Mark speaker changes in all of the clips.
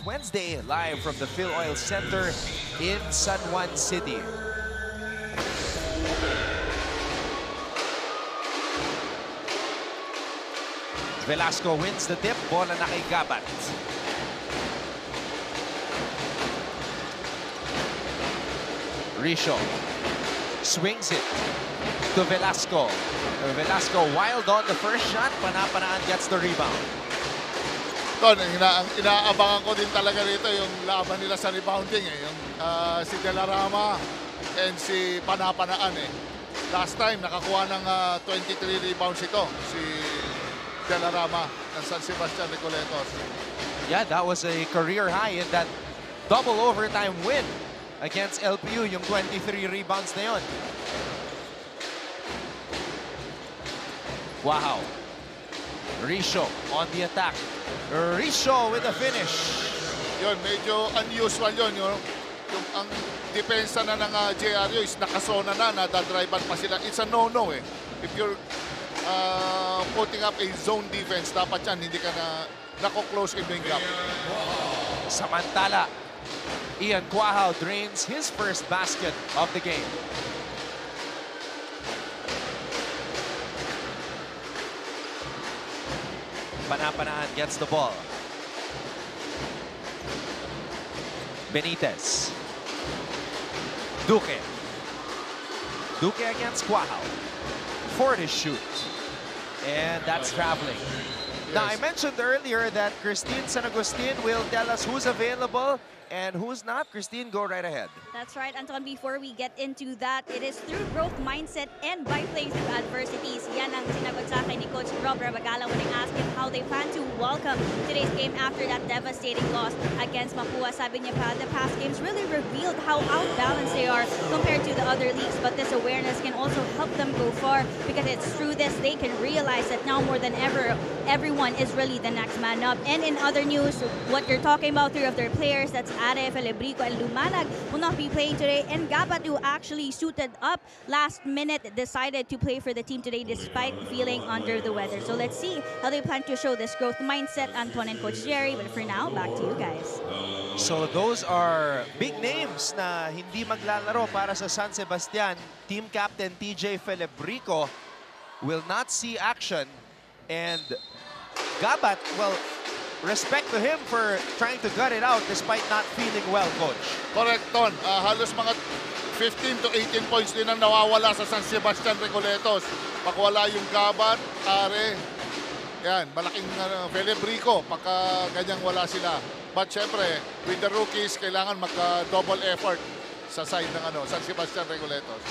Speaker 1: Wednesday, live from the Phil Oil Center in San Juan City. Velasco wins the tip, bola na kay Gabat. Risho swings it to Velasco. Velasco wild on the first shot, Panapanaan gets the rebound.
Speaker 2: Ton, inaabangan ko din talaga rito yung laban nila sa rebounding eh. Yung si De La Rama and si Panapanaan eh. Last time nakakuha ng 23 rebounds ito si De La Rama ng San Sebastian Recoletos.
Speaker 1: Yeah, that was a career high in that double overtime win against LPU, yung 23 rebounds na yun. Wow. Risho on the attack. Risho with a finish.
Speaker 2: Yun, medyo unusual yun. Yung ang depensa na ng JRU is nakasona na, nadadrivean pa sila. It's a no-no eh. If you're putting up a zone defense, dapat yan, hindi ka na nako-close in the gap.
Speaker 1: Samantala, Ian Quahao drains his first basket of the game. Panapanaan gets the ball. Benitez. Duque. Duque against Quahao. 4 to shoot. And that's traveling. Yes. Now, I mentioned earlier that Christine San Agustin will tell us who's available and who's not. Christine, go right ahead.
Speaker 3: That's right, Anton. Before we get into that, it is through growth mindset and by playing through adversities. Yan ang sinagot sa akin ni Coach Rob Rabagala when I asked him how they plan to welcome today's game after that devastating loss against Mapua. Sabi niya pa, the past games really revealed how outbalanced they are compared to the other leagues. But this awareness can also help them go far because it's through this they can realize that now more than ever, everyone is really the next man up. And in other news, what you're talking about, 3 of their players, that's Are, Felebrico, and Lumanag, will not be playing today. And Gabat, who actually suited up last minute, decided to play for the team today despite feeling under the weather. So let's see how they plan to show this growth mindset, Anton and Coach Jerry. But for now, back to you guys.
Speaker 1: So those are big names na hindi maglalaro para sa San Sebastian. Team captain TJ Felebrico will not see action. And Gabat, well, respect to him for trying to gut it out despite not feeling well, Coach.
Speaker 2: Correct, Ton. Halos mga 15 to 18 points din ang nawawala sa San Sebastian Recoletos. Pagwala yung Gabat, Are, yan, malaking Felebrico, pagka ganyang wala sila. But syempre, with the rookies, kailangan magka-double effort sa side ng San Sebastian Recoletos.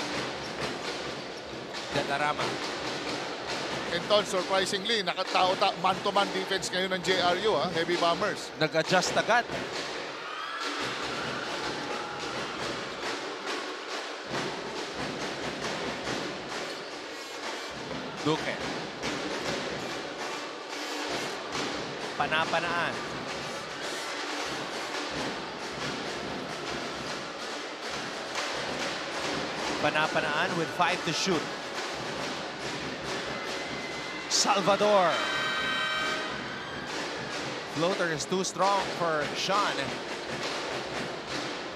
Speaker 1: Dadarama.
Speaker 2: And Ton, surprisingly, nakatao man-to-man defense ngayon ng JRU, Heavy Bombers.
Speaker 1: Nag-adjust agad. Duque. Panapanaan. Panapanaan with 5 to shoot. Salvador. Floater is too strong for Sean.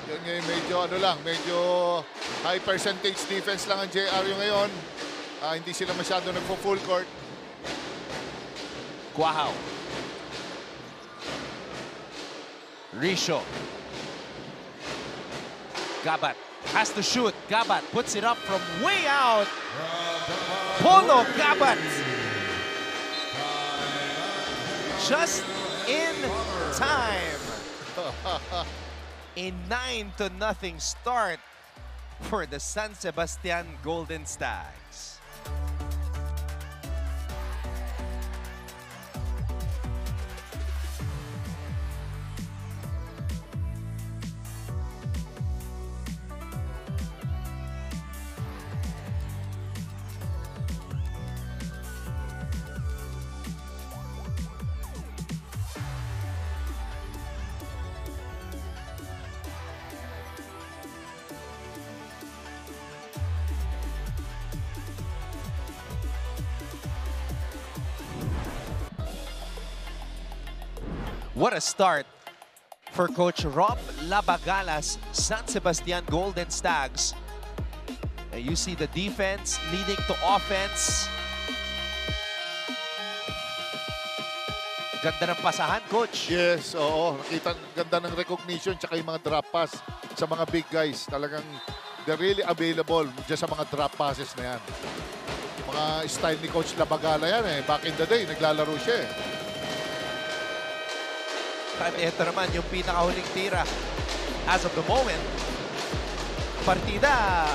Speaker 2: Yan ngayon, medyo high percentage defense lang ang JRU ngayon. Hindi sila masyado nagpo-full court.
Speaker 1: Quahao. Risho. Gabat has to shoot. Gabat puts it up from way out. Polo Gabat. Just in time. A 9-0 start for the San Sebastian Golden Stags. What a start for Coach Rob Labagala's San Sebastian Golden Stags. And you see the defense leading to offense. Ganda ng pasahan, Coach.
Speaker 2: Yes, oo. Nakita, ganda ng recognition tsaka yung mga drop pass sa mga big guys. Talagang they're really available dyan sa mga drop passes na yan. Mga style ni Coach Labagala yan eh. Back in the day, naglalaro siya eh.
Speaker 1: At ito naman yung pinakahuling tira. As of the moment, partida,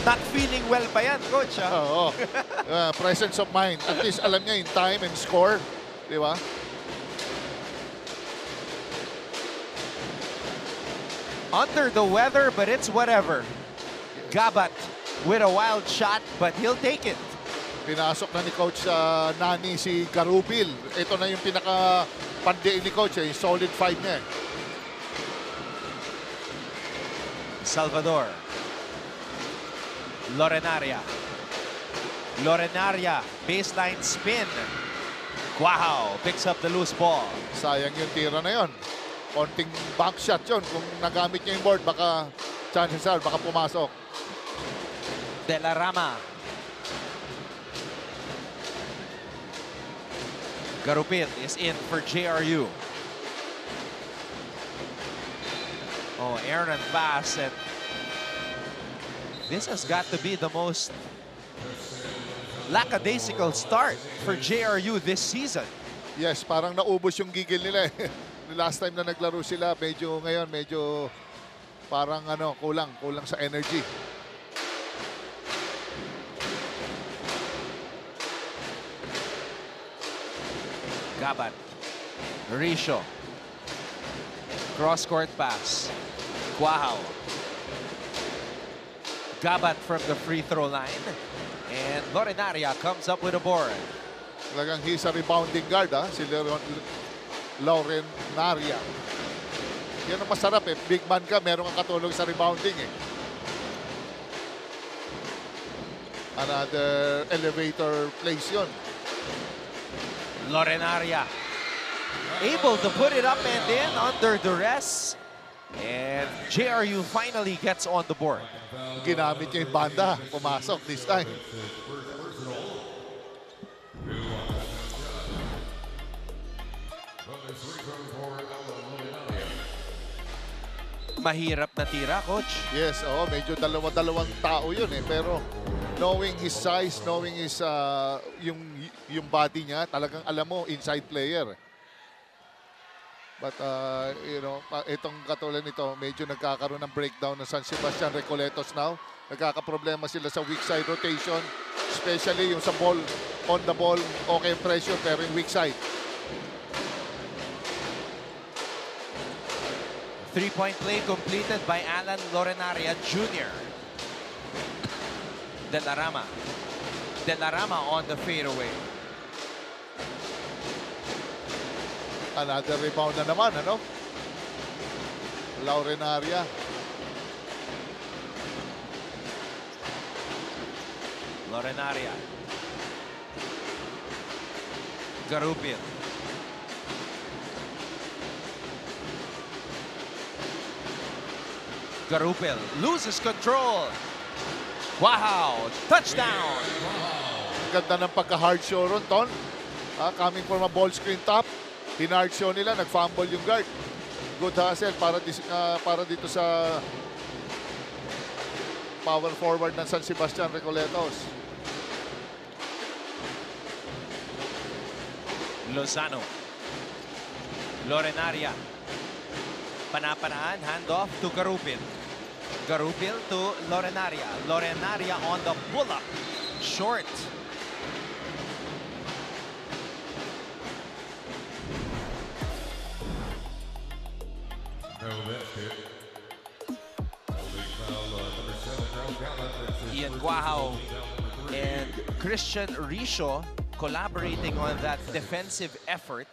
Speaker 1: not feeling well pa yan, Coach.
Speaker 2: Oo. Presence of mind. At least alam niya yung time and score. Di ba?
Speaker 1: Under the weather, but it's whatever. Gabat with a wild shot, but he'll take it.
Speaker 2: Pinasok na ni Coach Nani si Garubil. Ito na yung pinaka-pandiin ni Coach. Yung solid 5 niya.
Speaker 1: Salvador. Lorenaria. Lorenaria, baseline spin. Wow, picks up the loose ball.
Speaker 2: Sayang yung tira na yon. Konting back shot yun. Kung nagamit niya yung board, baka chances are, baka pumasok.
Speaker 1: De La Rama. Garupin is in for JRU. Oh, Aaron Bass. And this has got to be the most lackadaisical start for JRU this season.
Speaker 2: Yes, parang naubos yung gigil nila eh. Last time na naglaro sila, ngayon medyo parang kulang sa energy.
Speaker 1: Gabat. Risho. Cross-court pass. Quahao. Gabat from the free throw line. And Lorenaria comes up with a board.
Speaker 2: Talagang he's a rebounding guard si Lauren Naria. Yan ang masarap eh. Big man ka, meron kang katulong sa rebounding eh. Another elevator place yun.
Speaker 1: Lorenaria able to put it up and in under duress. And JRU finally gets on the board.
Speaker 2: Ginamit niya yung banda. Pumasok this time.
Speaker 1: Mahirap na tira, Coach.
Speaker 2: Yes, medyo dalawang tao yun eh. Pero knowing his size, knowing his yung body niya, talagang alam mo, inside player. But, itong katulad nito, medyo nagkakaroon ng breakdown ng San Sebastian Recoletos now. Nagkakaproblema sila sa weak side rotation, especially yung sa ball, on the ball, okay pressure, pero yung weak side.
Speaker 1: Three-point play completed by Alan Lorenaria Jr. De La Rama. De La Rama on the fadeaway.
Speaker 2: Another rebound na naman, Lorenaria.
Speaker 1: Lorenaria. Garupin. Garupil loses control. Wow! Touchdown!
Speaker 2: Ganda ng pagka-hard show ron, Ton. Coming from a ball screen top. Hinard show nila, nag-fumble yung guard. Good hustle para dito sa power forward ng San Sebastian Recoletos.
Speaker 1: Lozano. Lorenaria. Panapanaan, handoff to Garupin. Garupil to Lorenaria. Lorenaria on the pull-up. Short. Ian Quahao and Christian Risho collaborating on that defensive effort.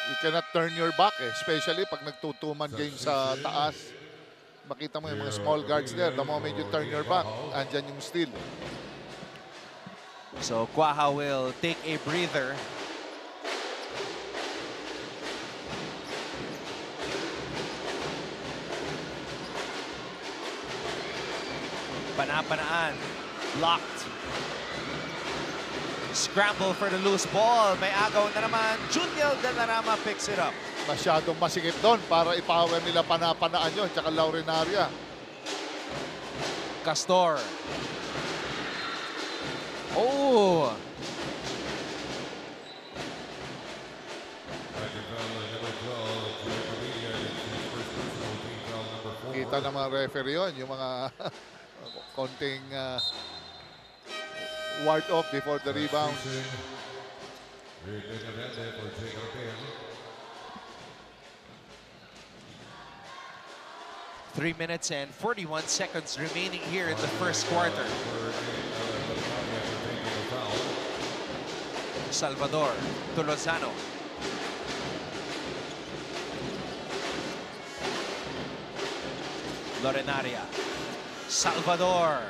Speaker 2: You cannot turn your back especially pag nagtutuman game sa taas. Makita mo yung mga small guards there. The moment you turn your back, andyan yung steal.
Speaker 1: So Quahao will take a breather. Panapanaan. Blocked. Scramble for the loose ball. May agaw na naman. Juniel Delarama picks it up.
Speaker 2: Masyadong masikip doon para ipower nila Panapanaan yun. Tsaka Laurenaria.
Speaker 1: Castor. Oh!
Speaker 2: Kita ng mga referee yun. Yung mga konting ward off before the rebound.
Speaker 1: 3 minutes and 41 seconds remaining here in the first quarter. Salvador to Lozano. Laurenaria. Salvador.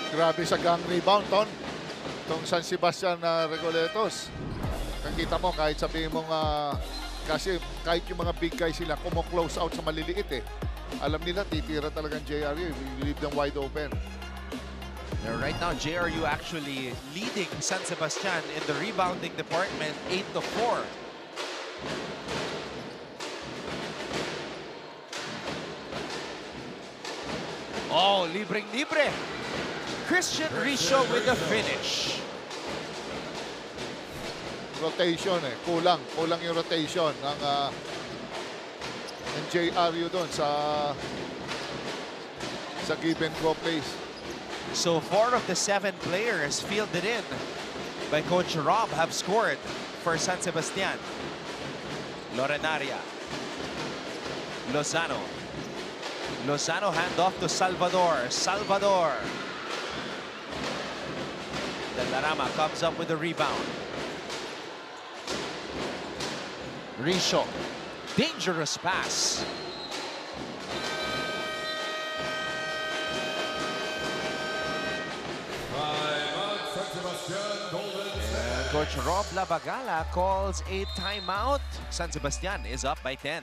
Speaker 2: Grabe sa gang rebound, Ton. Itong San Sebastian Recoletos. Nakita mo, kahit sabihin mong, kasi kahit yung mga big guys sila, kumo-close out sa maliliit eh. Alam nila, titira talagang JRU. We leave them wide open.
Speaker 1: Right now, JRU actually leading San Sebastian in the rebounding department, 8-4. Oh, libreng-libre. Christian Risho with the finish.
Speaker 2: Rotation eh. Kulang yung rotation ng JRU doon sa give and go plays.
Speaker 1: So 4 of the 7 players fielded in by Coach Rob have scored for San Sebastian. Laurenaria. Lozano. Lozano handoff to Salvador. Salvador. Delarama comes up with a rebound. Risho. Dangerous pass. And Coach Rob Labagala calls a timeout. San Sebastian is up by 10.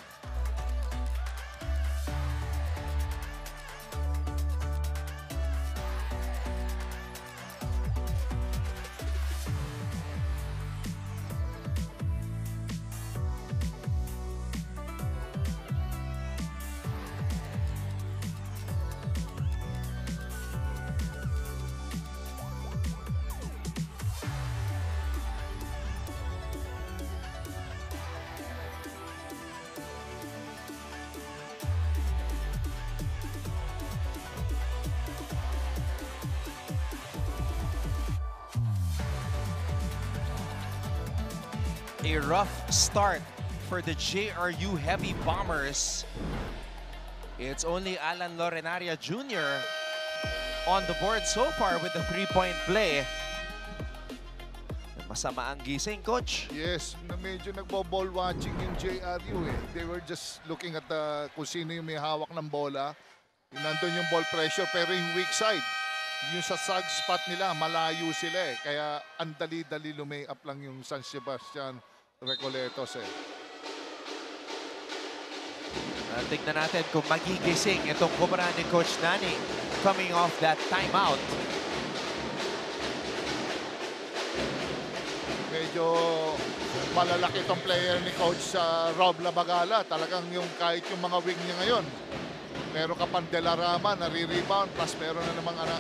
Speaker 1: A rough start for the JRU Heavy Bombers. It's only Alan Laurenaria Jr. on the board so far with the 3-point play. Masama ang gising, Coach.
Speaker 2: Yes, medyo nagbo-ball watching yung JRU eh. They were just looking at kung sino yung may hawak ng bola. Nandun yung ball pressure pero yung weak side. Yung sa sag spot nila, malayo sila eh. Kaya ang dali-dali lumay up lang yung San Sebastian Recoletos eh.
Speaker 1: Tignan natin kung magigising itong kumara ni Coach Nani coming off that timeout.
Speaker 2: Medyo malalaki itong player ni Coach Rob Labagala. Talagang yung kahit yung mga wing niya ngayon, meron ka pang Delarama, nare-rebound, plus meron na namang mga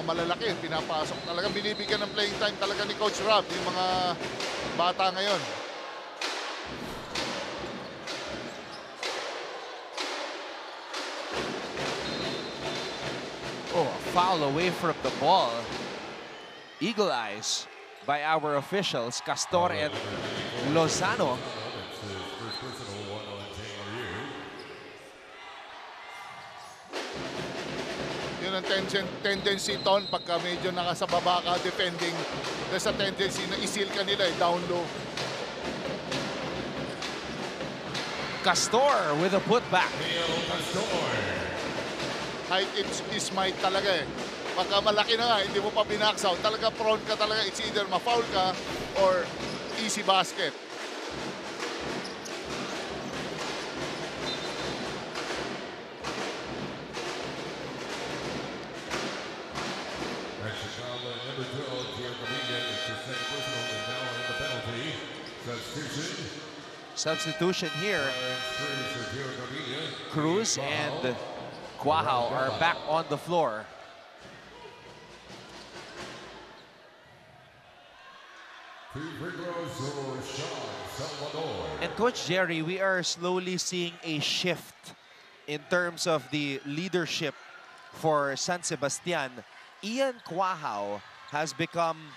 Speaker 2: malalaki, pinapasok. Talagang binibigyan ng playing time talaga ni Coach Rob, yung mga bata ngayon.
Speaker 1: Oh, a foul away from the ball. Eagle eyes by our officials, Castor and Lozano.
Speaker 2: Yun ang tendency, Ton, pagka medyo nakasababa ka defending, there's a tendency na isil ka nila down low.
Speaker 1: Castor with a putback.
Speaker 2: Height is might talaga eh. Pagka malaki na nga, hindi mo pa binacks out, talaga prone ka talaga. It's either ma-foul ka or easy basket.
Speaker 1: Substitution here. Cruz and Quahao are back on the floor. And Coach Jerry, we are slowly seeing a shift in terms of the leadership for San Sebastian. Ian Quahao has become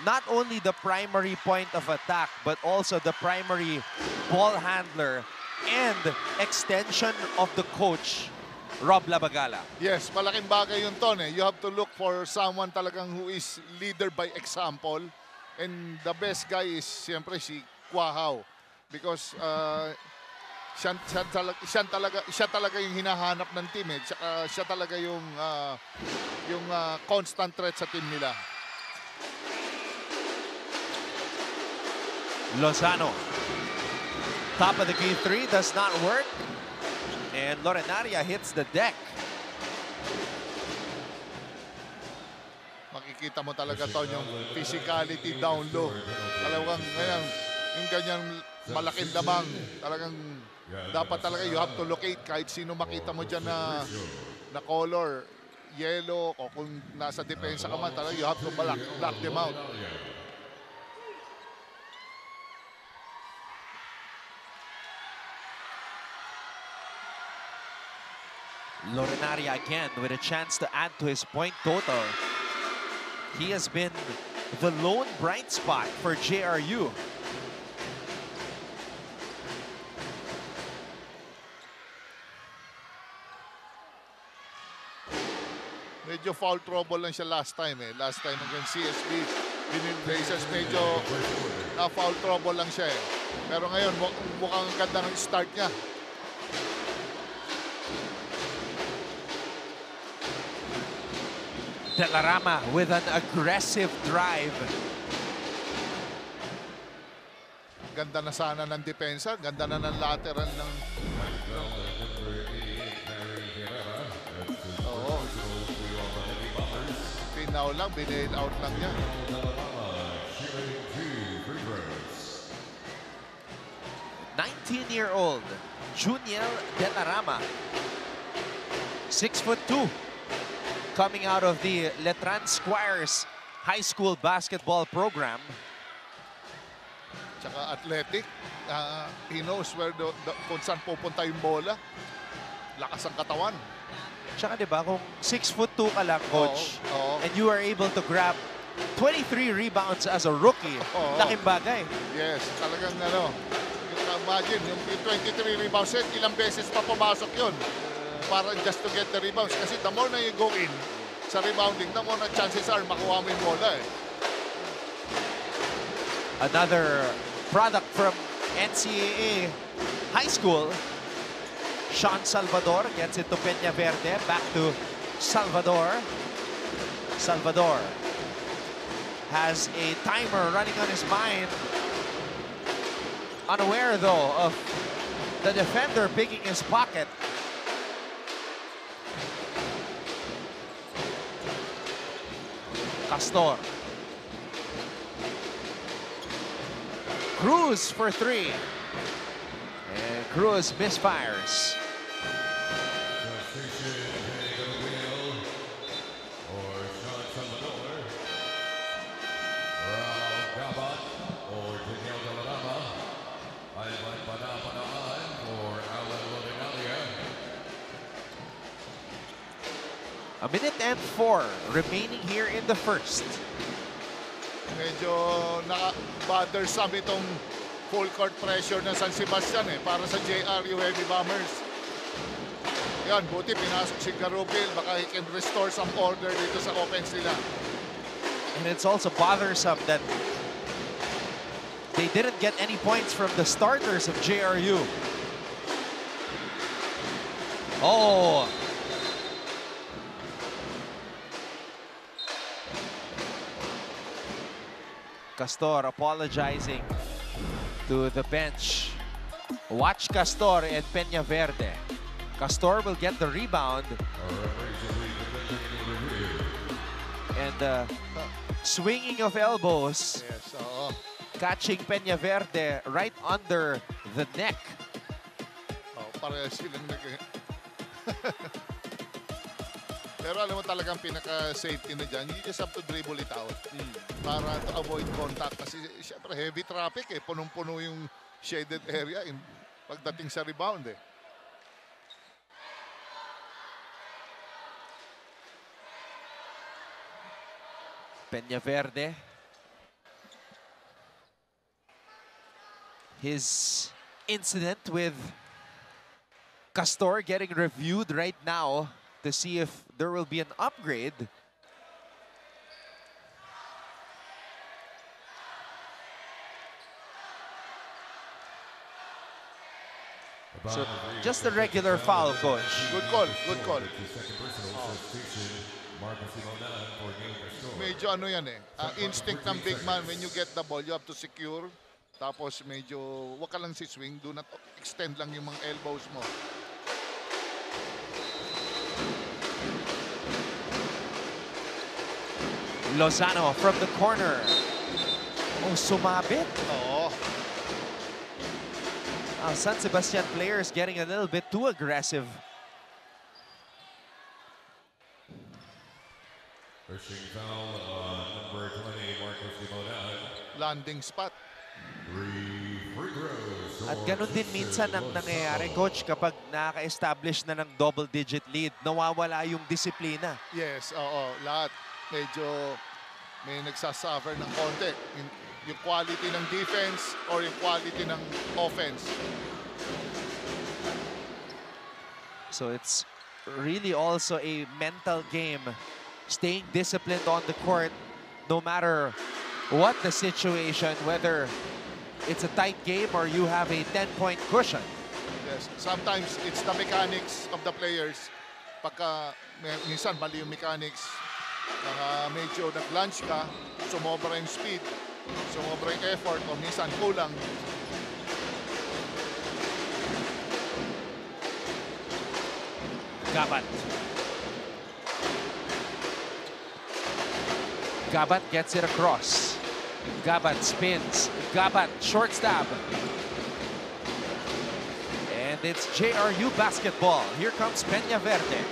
Speaker 1: not only the primary point of attack, but also the primary ball handler and extension of the coach, Rob Labagala.
Speaker 2: Yes, malaking bagay yun, Ton. You have to look for someone talagang who is leader by example. And the best guy is siyempre si Quahao. Because siya talaga yung hinahanap ng team. Tsaka siya talaga yung constant threat sa team nila.
Speaker 1: Lozano. Top of the key three does not work. And Lorenaria hits the deck.
Speaker 2: Makikita mo talaga, Ton, yung physicality down low. Talagang yung ganyan malaking lamang. Talagang dapat talaga you have to locate kahit sino makita mo dyan na color, yellow, o kung nasa depensa ka man, talaga you have to block them out.
Speaker 1: Lorenaria again with a chance to add to his point total. He has been the lone bright spot for JRU.
Speaker 2: Medyo foul trouble lang siya last time eh. Last time against CSB, Benil Blazers, medyo na foul trouble lang siya eh. Pero ngayon, mukhang ganda ng start niya.
Speaker 1: Delarama with an aggressive drive.
Speaker 2: Ganda na sana ng depensa, ganda na ng lateral ng... Oo. Pinaw lang, binail out lang niya.
Speaker 1: 19-year-old Juniel Delarama, 6'2", coming out of the Letran Squires High School basketball program.
Speaker 2: Tsaka athletic. He knows where kung saan pupunta yung bola. Lakas ang katawan.
Speaker 1: Tsaka diba, kung 6'2" ka lang, coach,
Speaker 2: Oo.
Speaker 1: and you are able to grab 23 rebounds as a rookie, laking bagay.
Speaker 2: Yes, talagang imagine, yung 23 rebounds set, ilang beses pa pumasok yun para just to get the rebounds. Kasi the more na you go in sa rebounding, the more na chances are makuha mo yung bola eh.
Speaker 1: Another product from NCAA High School. Sean Salvador gets it to Peña Verde. Back to Salvador. Salvador has a timer running on his mind. Unaware, though, of the defender picking his pocket. Castor. Cruz for three. And Cruz misfires. A minute and 4 remaining here in the first.
Speaker 2: Medyo bothersome itong full court pressure ng San Sebastian eh, para sa JRU Heavy Bombers. Yan, buti pinasok si Garubil, baka he can restore some order dito sa offense nila.
Speaker 1: And it's also bothersome that they didn't get any points from the starters of JRU. Oh! Castor apologizing to the bench. Watch Castor and Peña Verde. Castor will get the rebound. And swinging of elbows.
Speaker 2: Yes, oo.
Speaker 1: Catching Peña Verde right under the neck.
Speaker 2: Oh, pareha silang Pero alam mo talagang pinaka-safety na dyan, you just have to dribble it out para to avoid contact. Kasi syempre heavy traffic eh, punong-puno yung shaded area pagdating sa rebound eh.
Speaker 1: Peñaverde. His incident with Castor getting reviewed right now to see if there will be an upgrade. So just a regular foul, coach.
Speaker 2: Good call, good call. Medyo ano yan eh, instinct ng big man when you get the ball, you have to secure. Tapos medyo, wag ka lang si swing, do not extend lang yung mga elbows mo.
Speaker 1: Lozano from the corner. Oh, sumabit.
Speaker 2: Oo.
Speaker 1: San Sebastian players getting a little bit too aggressive.
Speaker 4: Pushing foul on number 20, Marcos Limonal.
Speaker 2: Landing spot.
Speaker 4: 3 free throws.
Speaker 1: At ganun din minsan ang nangyayari, coach, kapag nakaka-establish na ng double-digit lead, nawawala yung disiplina.
Speaker 2: Yes, oo, lahat. Medyo may nagsasuffer ng konti. Yung quality ng defense or yung quality ng offense.
Speaker 1: So it's really also a mental game. Staying disciplined on the court, no matter what the situation, whether it's a tight game or you have a 10-point cushion.
Speaker 2: Yes, sometimes it's the mechanics of the players. Pagka minsan mali yung mechanics, medyo nag-lunge ka, sumobra yung speed, sumobra yung effort, o minsan kulang.
Speaker 1: Gabat. Gabat gets it across. Gabat spins. Gabat short stab. And it's JRU basketball. Here comes Peñaverde.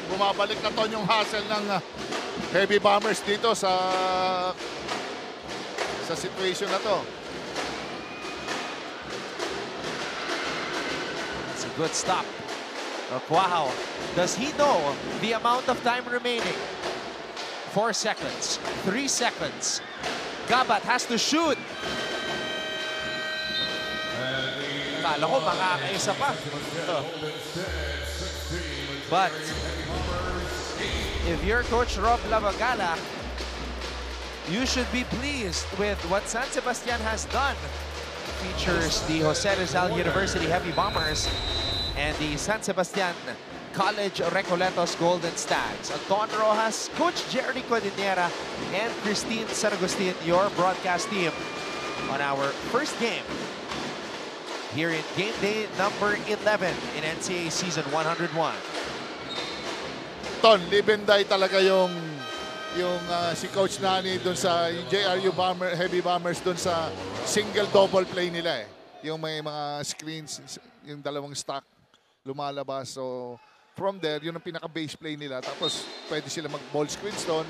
Speaker 2: Bumabalik na to yung hustle ng Heavy Bombers dito sa situation na to.
Speaker 1: That's a good stop. Cuajao, does he know the amount of time remaining? 4 seconds, 3 seconds. Gabat has to shoot. Kala ko makakaisa pa. But if you're Coach Rob Lavagala, you should be pleased with what San Sebastian has done. Features the Jose Rizal University Heavy Bombers and the San Sebastian College Recoletos Golden Stags. Anton Rojas, Coach Jerry Codinera, and Christine San Agustin, your broadcast team on our first game here in game day number 11 in NCAA season 101.
Speaker 2: Ton, libenday talaga yung si Coach Nani doon sa JRU Heavy Bombers doon sa single double play nila eh. Yung may mga screens, yung dalawang stack lumalabas. So from there, yun ang pinaka-base play nila. Tapos pwede sila mag-ball screens doon.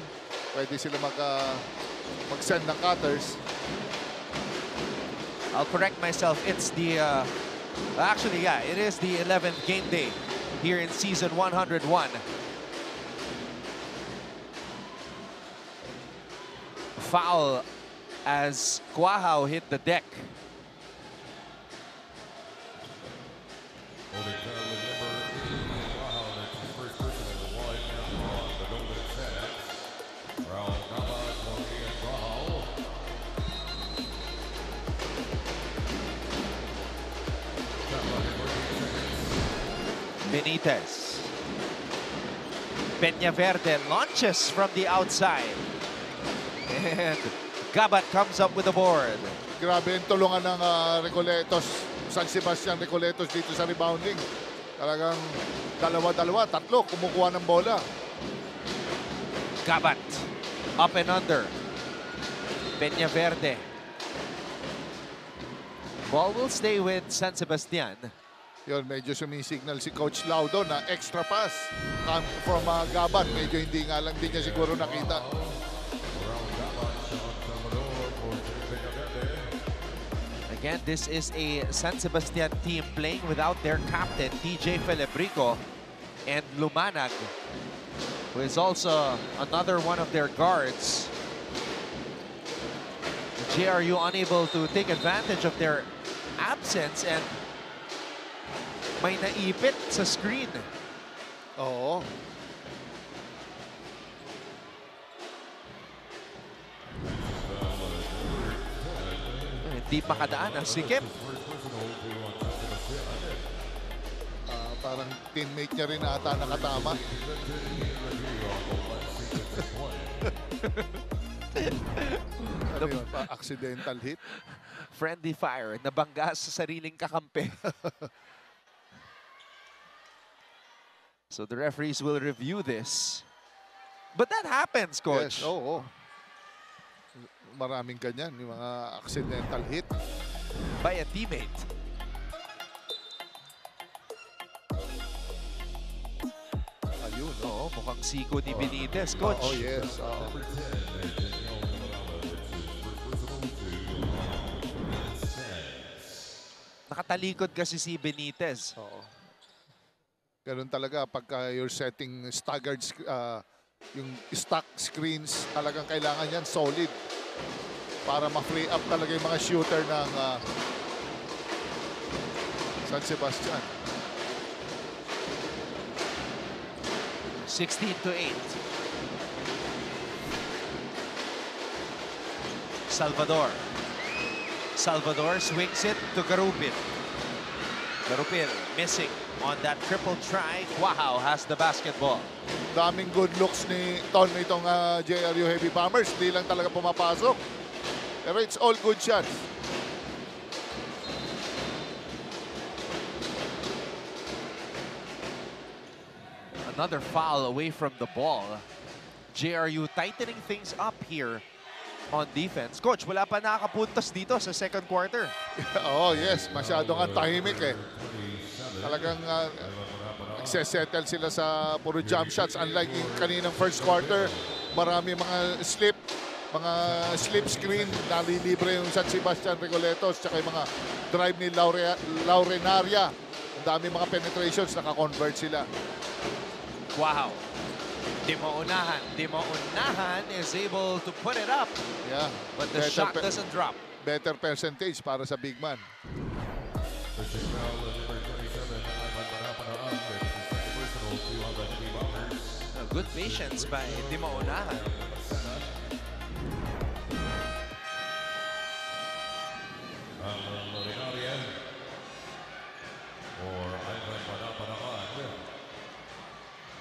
Speaker 2: Pwede sila mag-send ng cutters.
Speaker 1: I'll correct myself. It's the, actually, yeah, it is the 11th game day here in season 101. Foul as Cuajao hit the deck.
Speaker 4: Holding foul with number 18, Cuajao. That's his first personal line on the Golden Stags. Raul Gabat, Jorge Cuajao. Shot clock at 14 seconds.
Speaker 1: Benitez. Peñaverde launches from the outside. And Gabat comes up with the board.
Speaker 2: Grabe yung tulungan ng Recoletos, San Sebastian Recoletos dito sa rebounding. Talagang dalawa-dalawa, tatlo, kumukuha ng bola.
Speaker 1: Gabat up and under. Peñaverde. Ball will stay with San Sebastian.
Speaker 2: Yun, medyo sumisignal si Coach Laudo na extra pass from Gabat. Medyo hindi nga lang din niya siguro nakita.
Speaker 1: Again, this is a San Sebastian team playing without their captain, TJ Felebrico, and Lumanag, who is also another one of their guards. The JRU unable to take advantage of their absence and may naipit sa screen.
Speaker 2: Oo.
Speaker 1: Hindi makadaan ang sikip.
Speaker 2: Parang teammate niya rin ata nakatama. Ano yun? Accidental hit.
Speaker 1: Friendly fire, nabangga sa sariling kakampi. So the referees will review this. But that happens, Coach.
Speaker 2: Yes, oo. Maraming ganyan, yung mga accidental hit.
Speaker 1: By a teammate.
Speaker 2: Ayun,
Speaker 1: Oo, mukhang siko ni Benitez, Coach.
Speaker 2: Oh, yes.
Speaker 1: Nakatalikod kasi si Benitez.
Speaker 2: Oo. Ganun talaga pagka you're setting staggered, yung stack screens, talagang kailangan yan solid para ma-free up talaga yung mga shooter ng San Sebastian.
Speaker 1: 16-8. Salvador swings it to Garupin. Garupin missing on that triple try. Wow has the basketball.
Speaker 2: Daming good looks ni Ton itong JRU Heavy Bombers. Di lang talaga pumapasok. Pero it's all good shots.
Speaker 1: Another foul away from the ball. JRU tightening things up here on defense. Coach, wala pa nakakapuntos dito sa second quarter.
Speaker 2: Oh yes, masyado nga tahimik eh. Talagang nagsesettle sila sa puro jump shots. Unlike yung kaninang first quarter, marami mga slip screen. Nalilibre yung San Sebastian Recoletos tsaka yung mga drive ni Laurenaria. Ang dami mga penetrations, naka-convert sila.
Speaker 1: Wow. Dimaunahan is able to put it up.
Speaker 2: Yeah.
Speaker 1: But the shot doesn't drop.
Speaker 2: Better percentage para sa big man.
Speaker 1: Good patience by Dimaunahan.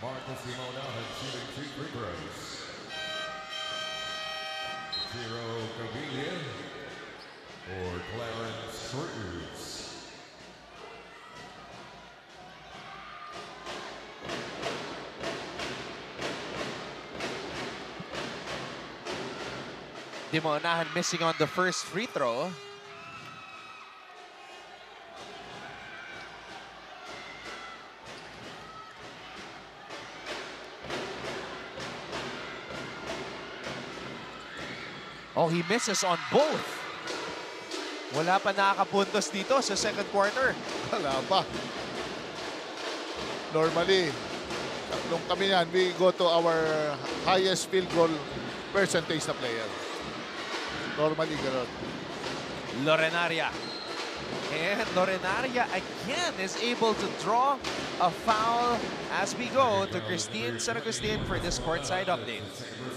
Speaker 4: Marcus Dimaunahan shooting 2 free throws. Zero Cavilla or Clarence Cruz.
Speaker 1: Dimaunahan missing on the first free throw. Oh, he misses on both. Wala pa nakakapuntos dito sa second quarter.
Speaker 2: Wala pa. Normally, nung kami yan, we go to our highest field goal percentage na player. Normally, gano'n.
Speaker 1: Laurenaria. And Laurenaria again is able to draw a foul as we go to Christine San Agustin for this courtside update.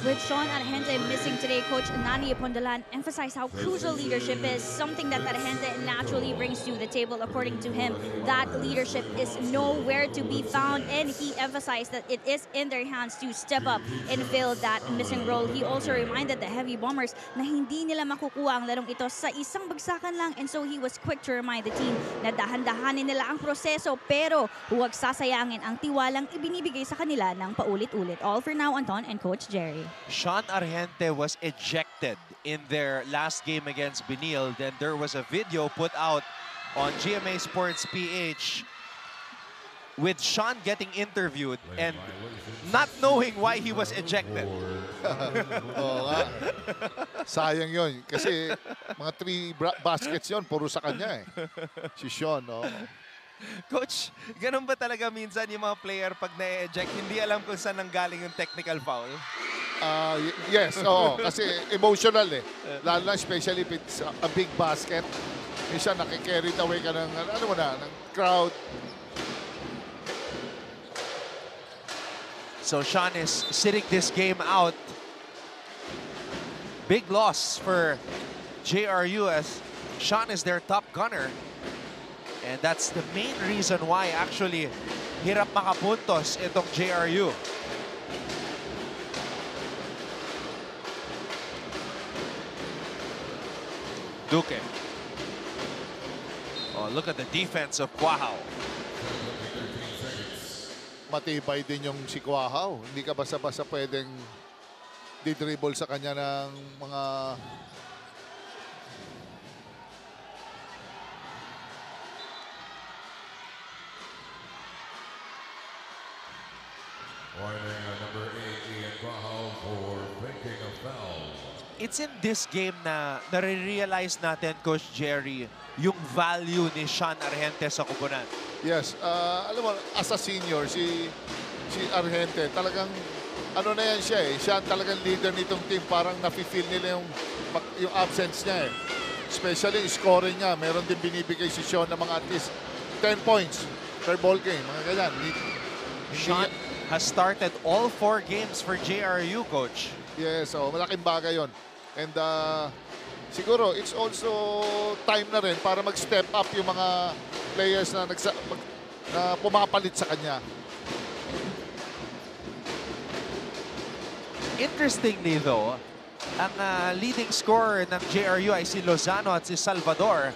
Speaker 3: With Sean Argente missing today, Coach Nani Apondalan emphasized how crucial leadership is, something that Argente naturally brings to the table. According to him, that leadership is nowhere to be found, and he emphasized that it is in their hands to step up and fill that missing role. He also reminded the Heavy Bombers na hindi nila makukuha ang larong ito sa isang bagsakan lang, and so he was quick to remind the team na dahan-dahanin nila ang proseso pero huwag sasayangin ang tiwalang ibinibigay sa kanila ng paulit-ulit. All for now, Anton and Coach Jerry.
Speaker 1: Sean Argente was ejected in their last game against Benil. Then there was a video put out on GMA Sports PH with Sean getting interviewed and not knowing why he was ejected.
Speaker 2: Oo nga. Sayang yun. Kasi mga 3 baskets yun, puro sa kanya eh. Si Sean, no?
Speaker 1: Coach, ganun ba talaga minsan yung mga player pag na-eject, hindi alam kung saan nanggaling yung technical foul?
Speaker 2: Yes, oo. Kasi emotional eh. Lalo na especially if it's a big basket. Minsan nakikarried away ka ng, ng crowd.
Speaker 1: So Sean is sitting this game out. Big loss for JRU as Sean is their top gunner. And that's the main reason why actually hirap makapuntos itong JRU. Duque. Oh, look at the defense of Quahao.
Speaker 2: Matibay din yung si Quahao. Hindi ka basta-basta pwedeng didribble sa kanya ng mga
Speaker 4: Number 8, Ian Quahao for breaking a foul.
Speaker 1: It's in this game na nare-realize natin, Coach Jerry, yung value ni Sean Argente sa Kubunan.
Speaker 2: yes, alam mo, as a senior, si Argente, talagang, ano na yan siya eh, siya talagang leader nitong team, parang nafe-feel nila yung absence niya eh. Especially scoring niya, meron din binibigay si Sean ng mga at least 10 points per ball game, mga ganyan.
Speaker 1: Sean has started all 4 games for JRU, Coach.
Speaker 2: Yes, so malaking bagay yon. And siguro, it's also time na rin para mag-step up yung mga players na pumapalit sa kanya.
Speaker 1: Interestingly though, ang leading scorer ng JRU ay si Lozano at si Salvador,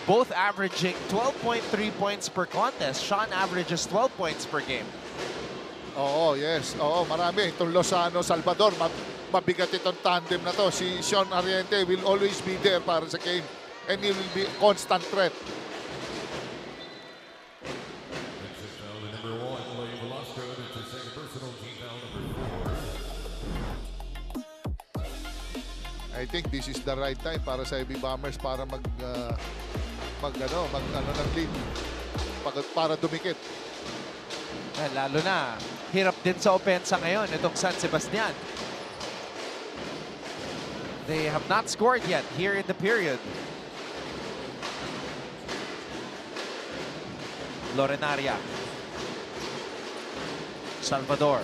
Speaker 1: both averaging 12.3 points per contest. Sean averages 12 points per game.
Speaker 2: Oo, yes. Oo, marami. Itong Lozano, Salvador, mabigat itong tandem na to. Si Sean Argente will always be there para sa game. And he will be a constant threat.
Speaker 4: Number 1, William Velasco, that's his second personal team foul, number 4.
Speaker 2: I think this is the right time para sa Heavy Bombers para mag ng lead. Para dumikit.
Speaker 1: Lalo na, hirap din sa opensa ngayon itong San Sebastian. They have not scored yet here in the period. Lorenaria. Salvador.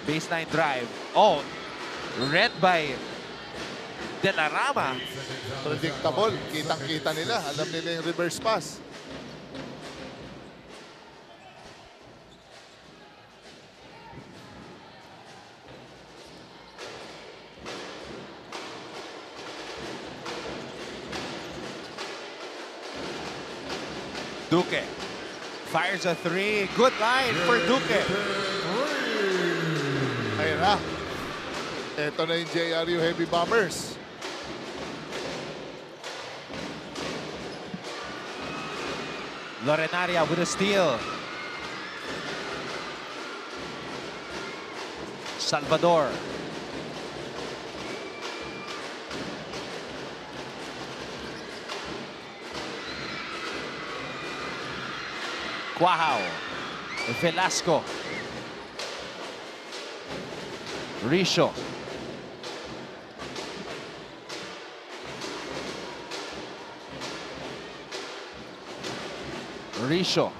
Speaker 1: Baseline drive. Oh, read by De La Rama.
Speaker 2: Predictable. Kitang-kita nila. Alam nila yung reverse pass.
Speaker 1: Duque fires a 3. Good line for Duque.
Speaker 2: Ayun na. Ito na yung JRU Heavy Bombers.
Speaker 1: Lorenaria with a steal. Salvador. Quahao. Velasco. Risho. Risho.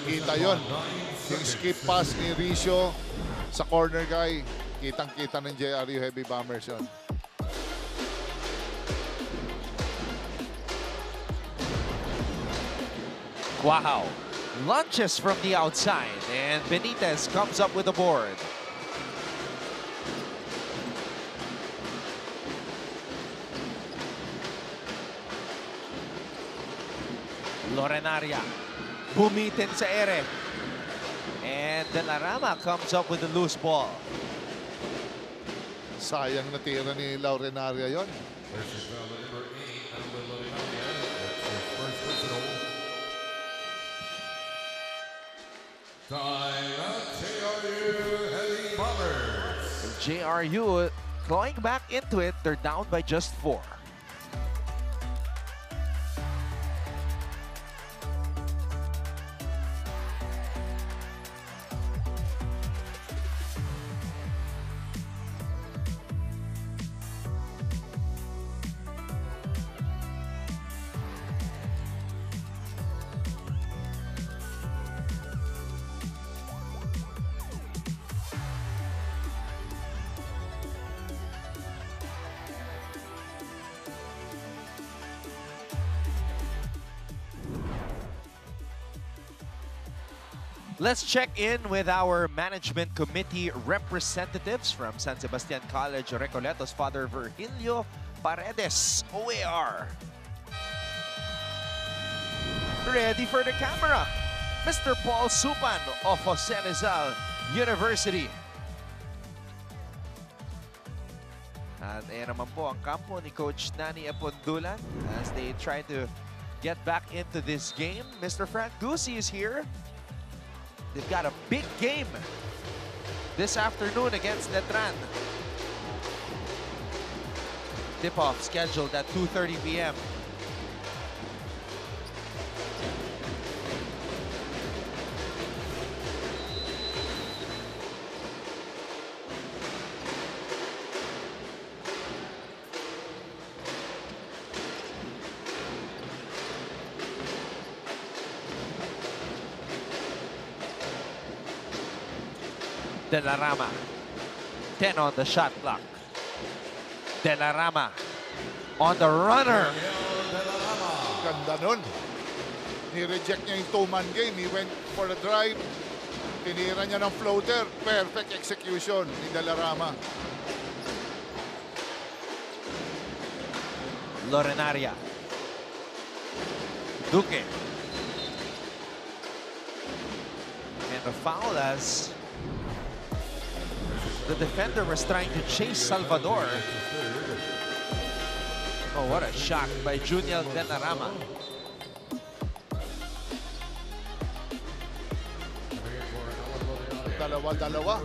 Speaker 2: Kita yon. Yung skip pass ni Risho sa corner guy. Kitang-kita ng JRU Heavy Bombers yon.
Speaker 1: Quahao launches from the outside and Benitez comes up with the board. Lorenaria. Bumitin sa ere. And De La Rama comes up with the loose ball.
Speaker 2: Sayang na tira ni Laurenaria yon.
Speaker 4: Personal foul on number 8, Alba Lorenaria. That's his first personal. Time out, JRU Heavy Bombers.
Speaker 1: JRU clawing back into it. They're down by just 4. Let's check in with our management committee representatives from San Sebastian College, Recoletos, Father Virgilio Paredes, OAR. Ready for the camera, Mr. Paul Supan of Jose Rizal University. At ayan naman po ang kampo ni Coach Nani Apondulan as they try to get back into this game. Mr. Frank Ducey is here. They've got a big game this afternoon against Letran. Tip-off scheduled at 2:30 p.m. De La Rama, 10 on the shot clock. De La Rama on the runner.
Speaker 2: Ganda nun. Ni-reject niya yung two-man game. He went for the drive. Tinira niya ng floater. Perfect execution ni De La Rama.
Speaker 1: Lorenaria. Duque. And the foul as the defender was trying to chase Salvador. Oh, what a shot by Junior De La Rama.
Speaker 2: Dalawa-dalawa.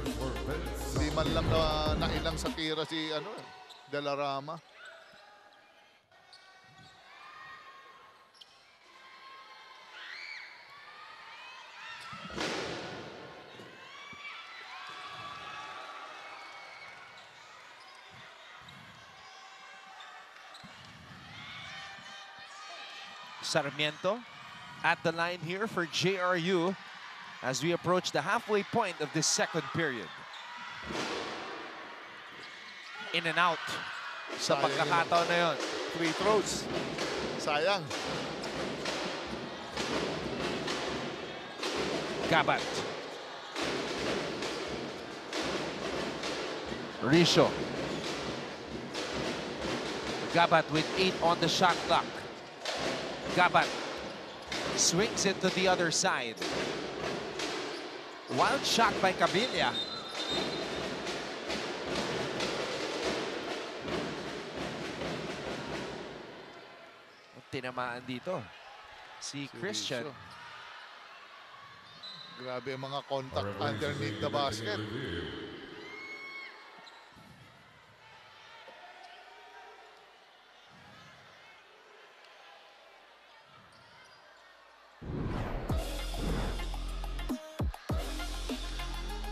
Speaker 2: Hindi man lang na nailang sa tira si De La Rama.
Speaker 1: Sarmiento at the line here for JRU as we approach the halfway point of this second period. In and out sa
Speaker 2: Sayang
Speaker 1: pagkakataon na yun.
Speaker 2: Free throws. Sayang.
Speaker 1: Gabat. Risho. Gabat with 8 on the shot clock. Gabat swings it to the other side. Wild shot by Cabilia. Tinamaan dito si Christian.
Speaker 2: Grabe ang mga contact underneath the basket.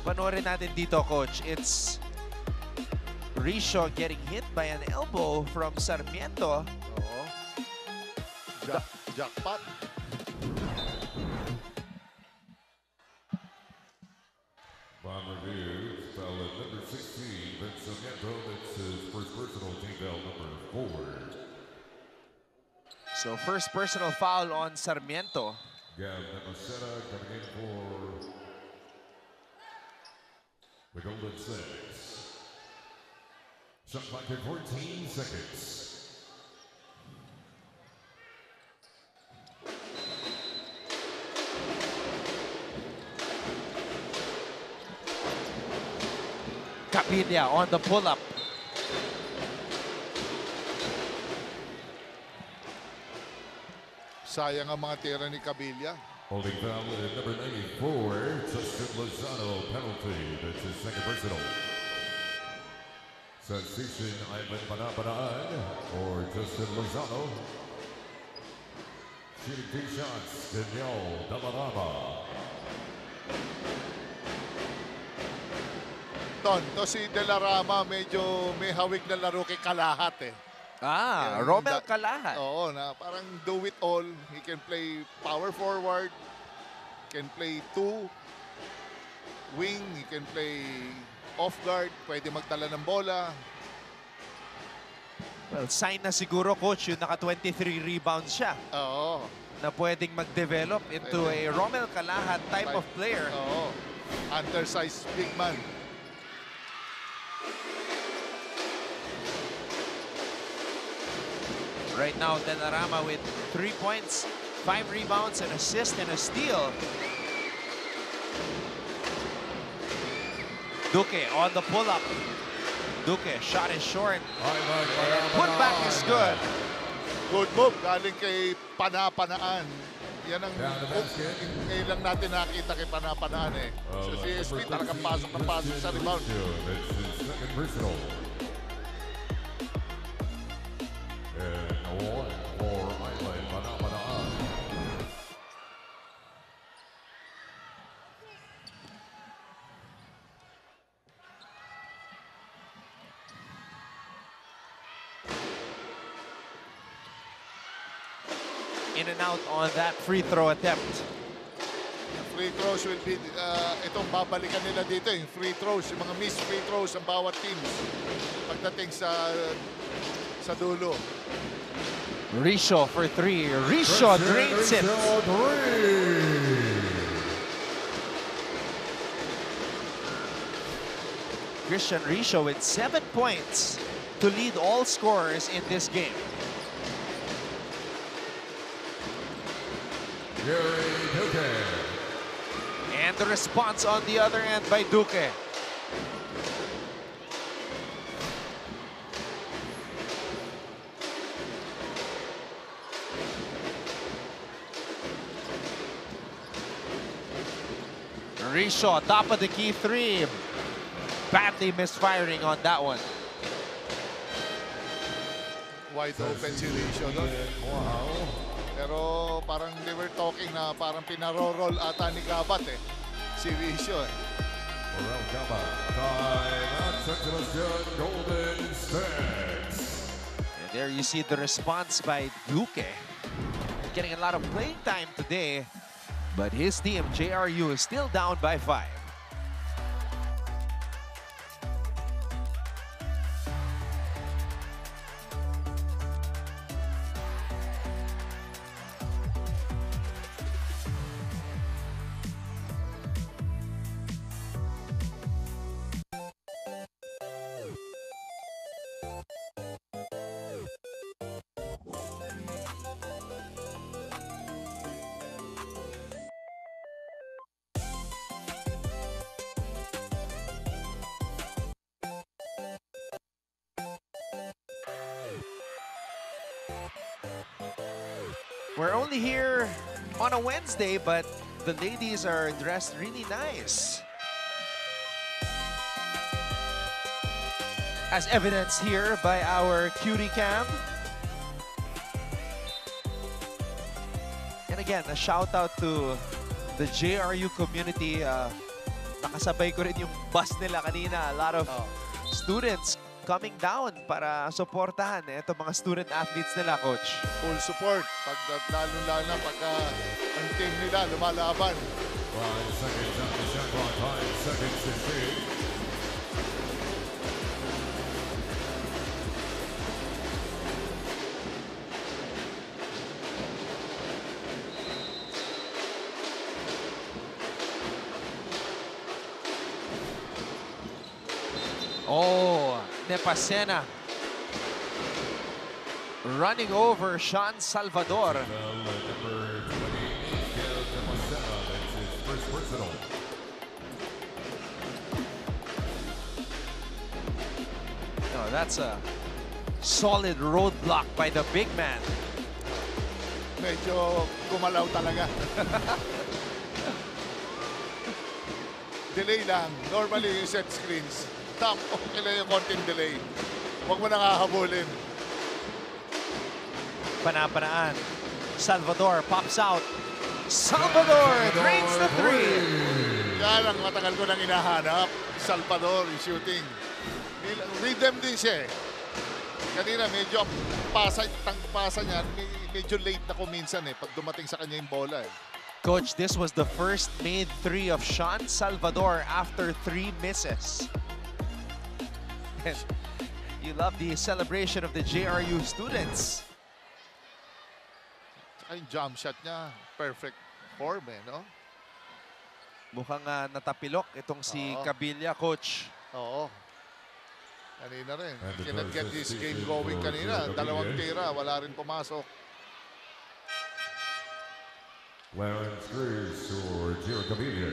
Speaker 1: Panoorin natin dito, Coach. It's Risho getting hit by an elbow from Sarmiento.
Speaker 2: Oo. Jackpot.
Speaker 4: Bomb reviews, foul at number 16, Vince Sarmiento. That's his first personal, team foul number 4.
Speaker 1: So first personal foul on Sarmiento.
Speaker 4: Gav Nemaseta coming in for the Golden Six. Shot clock at 14 seconds.
Speaker 1: Capilla on the pull-up.
Speaker 2: Sayang ang mga tira ni Cabilla.
Speaker 4: Holding foul at number 94, Justin Lozano, penalty. That's his second personal. Sensation Ivan Panapanaan or Justin Lozano. Shooting 2 shots, Daniel Damarama.
Speaker 2: Ton, to si Delarama medyo may hawig na laro kay Kalahat eh.
Speaker 1: Ah,
Speaker 2: Yan,
Speaker 1: Romel Kalahat.
Speaker 2: Oo, na parang do it all. He can play power forward, can play 2, wing, he can play off guard, pwede magdala ng bola.
Speaker 1: Well, sign na siguro, coach, yung naka-23 rebounds siya
Speaker 2: Oo.
Speaker 1: na pwedeng mag-develop into a Romel Kalahat type of player.
Speaker 2: Oo. Undersized big man.
Speaker 1: Right now, Delarama with 3 points, 5 rebounds, an assist, and a steal. Duque on the pull-up. Duque, shot is short. Putback is good.
Speaker 2: Good move galing kay Panapanaan. Yan ang ngayon lang natin nakita kay Panapanaan eh. So si SP talagang pasok na pasok sa rebound.
Speaker 4: That's his second personal. And a one for Ivan Panapanaan.
Speaker 1: In and out on that free throw attempt.
Speaker 2: Free throws will be, itong babalikan nila dito yung free throws, yung mga missed free throws ng bawat teams pagdating sa dulo.
Speaker 1: Risho for 3. Risho drains it. Christian Risho with 7 points to lead all scorers in this game.
Speaker 4: Gary Duque.
Speaker 1: And the response on the other end by Duque. Risho, top of the key 3. Badly misfiring on that one.
Speaker 2: Wide open si Risho doon. Pero parang they were talking na parang pinaro-roll ata ni Gabat eh. Si Risho eh.
Speaker 4: Around Gaba. Time out. Sebastian Golden Stakes.
Speaker 1: And there you see the response by Duque. Getting a lot of playing time today. But his team, JRU, is still down by 5. We're only here on a Wednesday, but the ladies are dressed really nice. As evidenced here by our cutie cam. And again, a shout out to the JRU community. Nakasabay ko rin yung bus nila kanina. A lot of students coming down para suportahan itong mga student athletes nila, coach.
Speaker 2: Full support. Lalo na pagka ang team nila lumalaban.
Speaker 4: 5 seconds on the shot clock. 5 seconds to shoot.
Speaker 1: Oh, Nepasena running over Sean Salvador.
Speaker 4: Number 20, Miguel Nepasena. That's his first personal.
Speaker 1: that's a solid roadblock by the big man.
Speaker 2: Medyo gumalaw talaga. Delay lang. Normally, yung set screens. Okay lang yung konting delay. Huwag mo nakahabulin.
Speaker 1: Panapanaan. Salvador pops out. Salvador drains the three.
Speaker 2: Yan ang matagal ko nang hinahanap. Salvador, yung shooting. Rhythm din siya eh. Kanina medyo pasa niya, medyo late na ko minsan eh, pag dumating sa kanya yung bola eh.
Speaker 1: Coach, this was the first made three of Sean Salvador after 3 misses. And you love the celebration of the JRU students.
Speaker 2: Tsaka yung jump shot niya, perfect form eh, no?
Speaker 1: Mukhang natapilok itong si
Speaker 2: Oo.
Speaker 1: Cabilla, Coach.
Speaker 2: Oo. Kanina rin.
Speaker 4: And the
Speaker 2: Kinag-get
Speaker 4: first
Speaker 2: this
Speaker 4: assist
Speaker 2: game
Speaker 4: is
Speaker 2: going
Speaker 4: for
Speaker 2: kanina.
Speaker 4: JRU.
Speaker 2: Dalawang tira, wala rin pumasok.
Speaker 4: Clarence Grace or Gio Cavilla.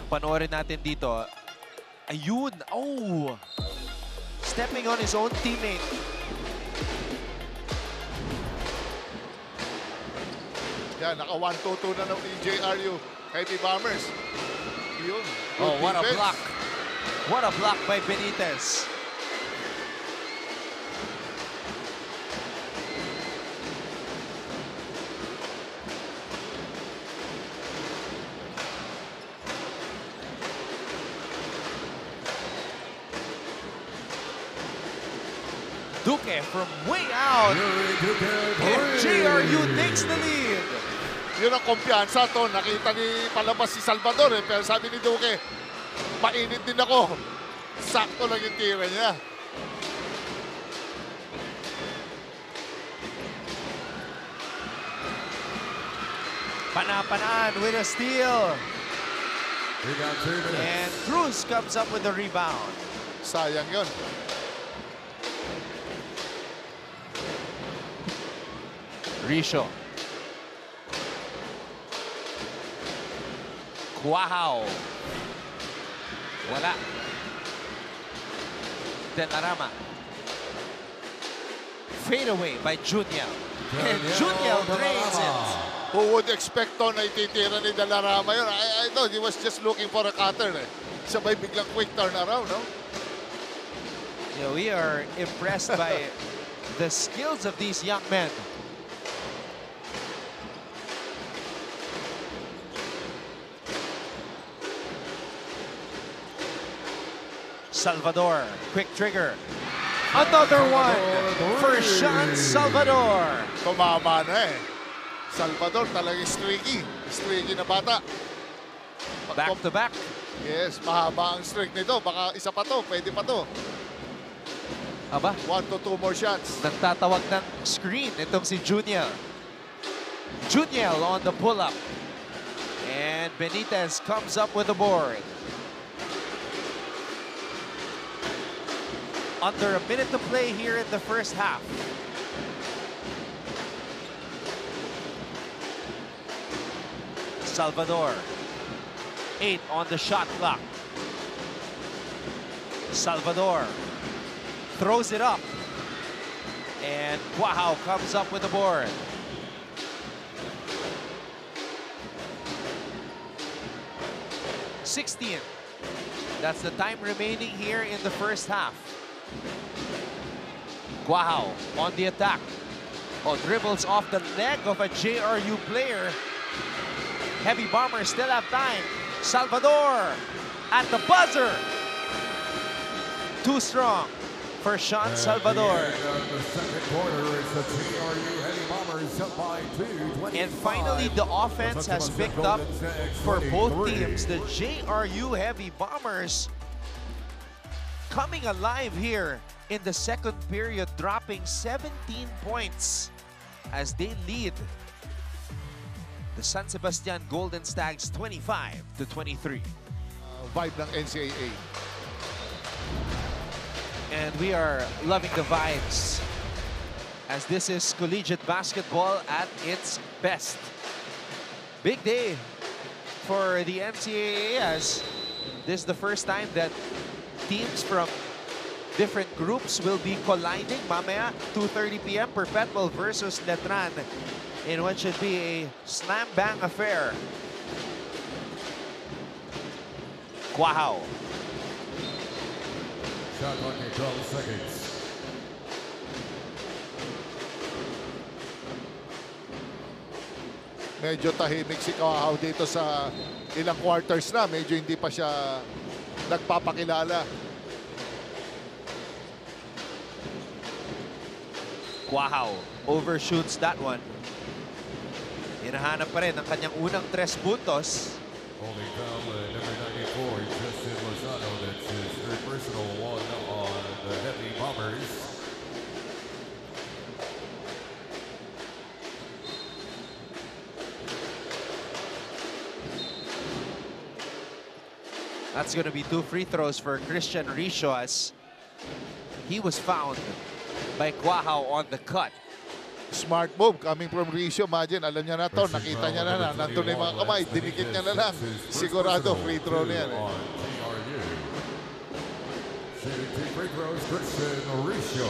Speaker 1: Panoorin natin dito. Ayun! Oh! Stepping on his own teammate.
Speaker 2: Yan, naka 1-2-2 na ng JRU. Heavy Bombers. Yun.
Speaker 1: Oh,
Speaker 2: Good
Speaker 1: what a
Speaker 2: defense.
Speaker 1: block. What a block by Benitez. Duque from way out. And JRU takes the lead.
Speaker 2: Yun ang kumpiyansa to. Nakita ni palabas si Salvador eh. Pero sabi ni Duque, mainit din ako. Sakto lang yung tira niya.
Speaker 1: Panapanaan with a steal.
Speaker 4: We got 2 minutes.
Speaker 1: And Cruz comes up with the rebound.
Speaker 2: Sayang yun.
Speaker 1: Risho. Cuajao. Wala. Delarama. Fade away by Junior. And Junior drains it.
Speaker 2: Who would expect to na ititira ni Dalarama yun? I thought he was just looking for a cutter eh. Sabay biglang quick turnaround, no?
Speaker 1: You know, we are impressed by the skills of these young men. Salvador, quick trigger. Another one for Sean Salvador.
Speaker 2: Tumama na eh. Salvador talagang streaky. Streaky na bata.
Speaker 1: Back to back.
Speaker 2: Yes, mahaba ang streak nito. Baka isa pa to, pwede pa to.
Speaker 1: Aba,
Speaker 2: 1 to 2 more shots.
Speaker 1: nagtatawag ng screen itong si Junior. Junior on the pull-up. And Benitez comes up with the board. Under a minute to play here in the first half. Salvador. 8 on the shot clock. Salvador throws it up. And Cuajao comes up with the board. .16. That's the time remaining here in the first half. Cuajao on the attack. Oh, dribbles off the leg of a JRU player. Heavy Bombers still have time. Salvador at the buzzer. Too strong for Sean Salvador.
Speaker 4: At the end of the second quarter, it's the JRU Heavy Bombers up by 2, 25.
Speaker 1: And finally, the offense has picked up for both teams. The JRU Heavy Bombers coming alive here in the second period, dropping 17 points as they lead the San Sebastian Golden Stags 25-23.
Speaker 2: Vibe ng NCAA.
Speaker 1: And we are loving the vibes as this is collegiate basketball at its best. Big day for the NCAA, as this is the first time that teams from different groups will be colliding. Mamaya, 2:30 p.m., Perpetual versus Letran in what should be a slam-bang affair. Quahao.
Speaker 4: Shot clock at 12 seconds.
Speaker 2: Medyo tahimik si Quahao dito sa ilang quarters na. Medyo hindi pa siya nagpapakilala.
Speaker 1: Quahao overshoots that one. Hinahanap pa rin ang kanyang unang 3 puntos.
Speaker 4: Holding foul number 94, Justin Lozano. That's his third personal one on the Heavy Bombers.
Speaker 1: That's going to be 2 free throws for Christian Risho, as he was found by Quahao on the cut.
Speaker 2: Smart move coming from Risho. Imagine, alam niya na to. Nakita niya na nandun na yung mga kamay. Dinikit niya na lang. Sigurado, free throw na yan.
Speaker 4: Shooting 2 free throws, Christian Risho.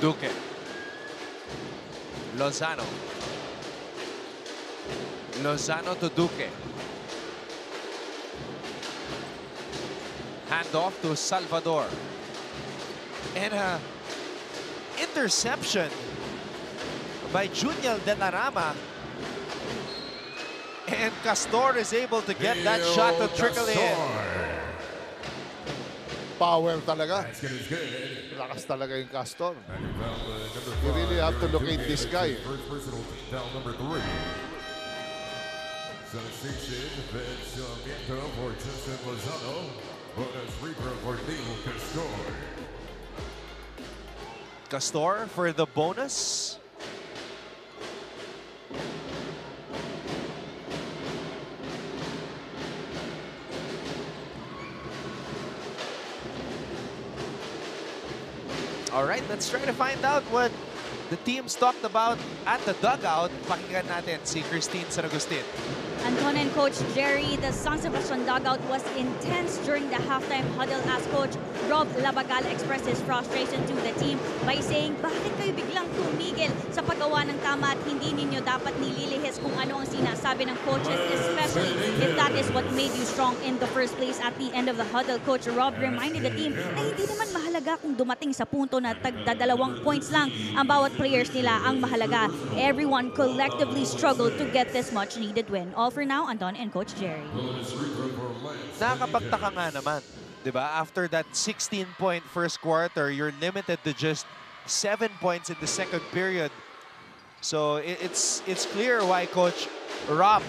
Speaker 1: Duque. Lozano. Lozano to Duque. Hand off to Salvador. And interception by Junior De La Rama. And Castor is able to get that shot to trickle in.
Speaker 2: Power talaga.
Speaker 4: That's good.
Speaker 2: Lakas talaga yung Castor.
Speaker 4: You
Speaker 2: really have to locate this guy.
Speaker 4: First personal foul number 3. Substitution, Viento for Justin Lozano. Bonus free throw for Neil Castor.
Speaker 1: Castor for the bonus. All right, let's try to find out what the teams talked about at the dugout. Pakinggan natin si Christine San Agustin.
Speaker 3: Anton and Coach Jerry, the San Sebastian dugout was intense during the halftime huddle as Coach Rob Labagal expressed his frustration to the team by saying, bakit kayo biglang tumigil sa paggawa ng tama at hindi ninyo dapat nililihis kung ano ang sinasabi ng coaches, especially if that is what made you strong in the first place. At the end of the huddle, Coach Rob reminded the team na hindi naman mahalaga kung dumating sa punto na tagda-2 points lang ang bawat players nila. Ang mahalaga, everyone collectively struggled to get this much needed win. All for now, Anton and Coach Jerry.
Speaker 1: Nakakapagtaka nga naman, di ba? After that 16-point first quarter, you're limited to just 7 points in the second period. So it's clear why Coach Rob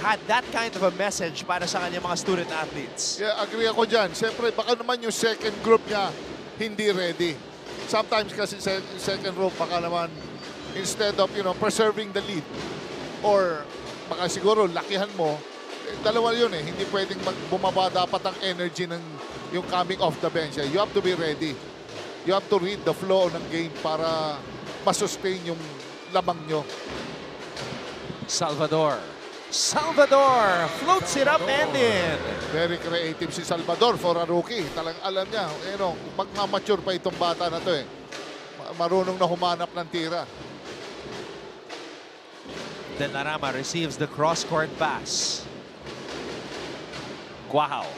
Speaker 1: had that kind of a message para sa kanyang mga student athletes.
Speaker 2: Yeah, agree ako dyan. Siyempre, baka naman yung second group niya hindi ready. Sometimes kasi second group, baka naman instead of, preserving the lead or baka siguro lakihan mo, dalawa yun eh. Hindi pwedeng bumaba dapat ang energy ng yung coming off the bench. You have to be ready. You have to read the flow ng game para masustain yung lamang nyo.
Speaker 1: Salvador floats it up and in.
Speaker 2: Very creative si Salvador for a rookie. Talagang alam niya, magmamature pa itong bata na to eh. Marunong na humanap ng tira.
Speaker 1: De La Rama receives the cross-court pass. Quahao.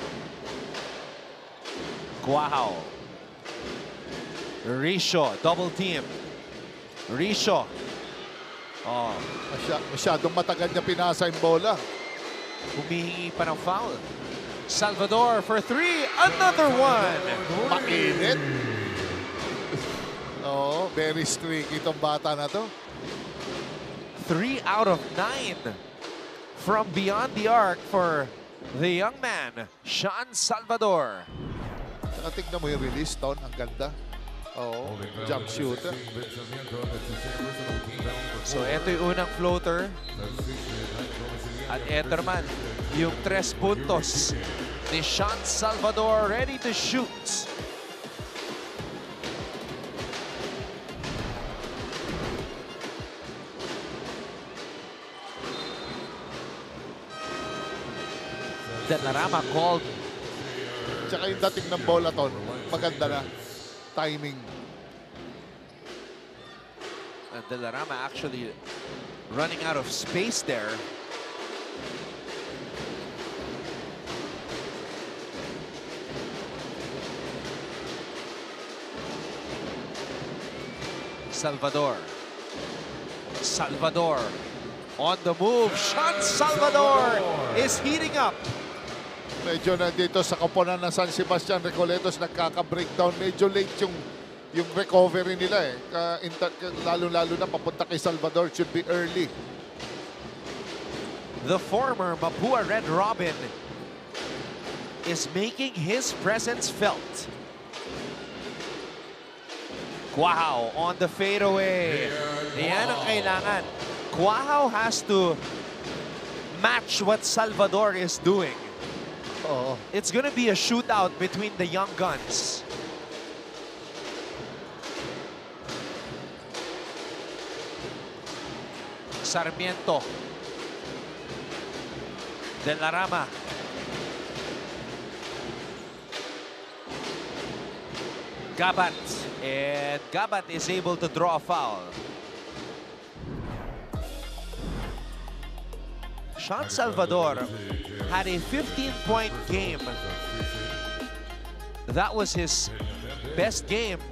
Speaker 1: Risho, double team. Risho. Oh,
Speaker 2: Masyadong matagal niya pinasa yung bola.
Speaker 1: humihingi pa ng foul. Salvador for 3. Another one.
Speaker 2: Mainit. Very streaky itong bata na to.
Speaker 1: 3 out of 9 from beyond the arc for the young man, Sean Salvador.
Speaker 2: Tignan mo yung release, Ton. Ang ganda. Oo, jump shooter.
Speaker 1: So, ito yung unang floater. At ito naman, yung 3 puntos ni Sean Salvador ready to shoot. Delarama called.
Speaker 2: Tsaka yung dating ng bola ton, maganda na. Timing.
Speaker 1: And Delarama actually running out of space there. Salvador. Salvador on the move. Sean Salvador is heating up.
Speaker 2: Medyo nandito sa koponan ng San Sebastian Recoletos, nagkaka-breakdown. Medyo late yung recovery nila eh. Lalo-lalo na papunta kay Salvador, should be early.
Speaker 1: The former Mapua Red Robin is making his presence felt. Quahao on the fadeaway. Yan ang kailangan. Quahao has to match what Salvador is doing.
Speaker 2: Oo.
Speaker 1: It's gonna be a shootout between the young guns. Sarmiento. Delarama. Gabat. And Gabat is able to draw a foul. Sean Salvador had a 15-point game. That was his best game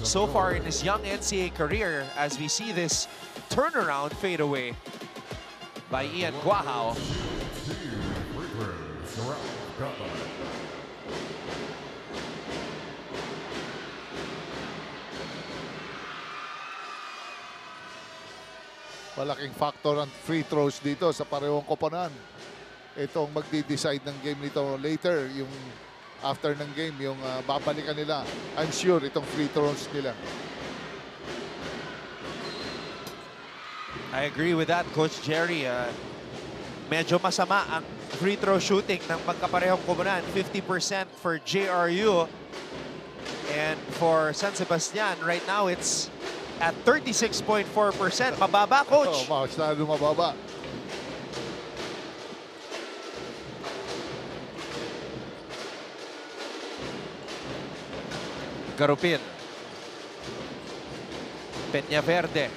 Speaker 1: so far in his young NCAA career, as we see this turnaround fadeaway by Ian Quahao.
Speaker 2: Malaking factor ang free throws dito sa parehong koponan. Ito ang magdi-decide ng game nito later, yung after ng game, yung babalikan nila. I'm sure itong free throws nila.
Speaker 1: I agree with that, Coach Jerry. Medyo masama ang free throw shooting ng magkaparehong koponan. 50% for JRU. And for San Sebastian, right now it's at 36.4%. Mababa, Coach.
Speaker 2: Oh, masyado mababa.
Speaker 1: Garupin. Peñaverde.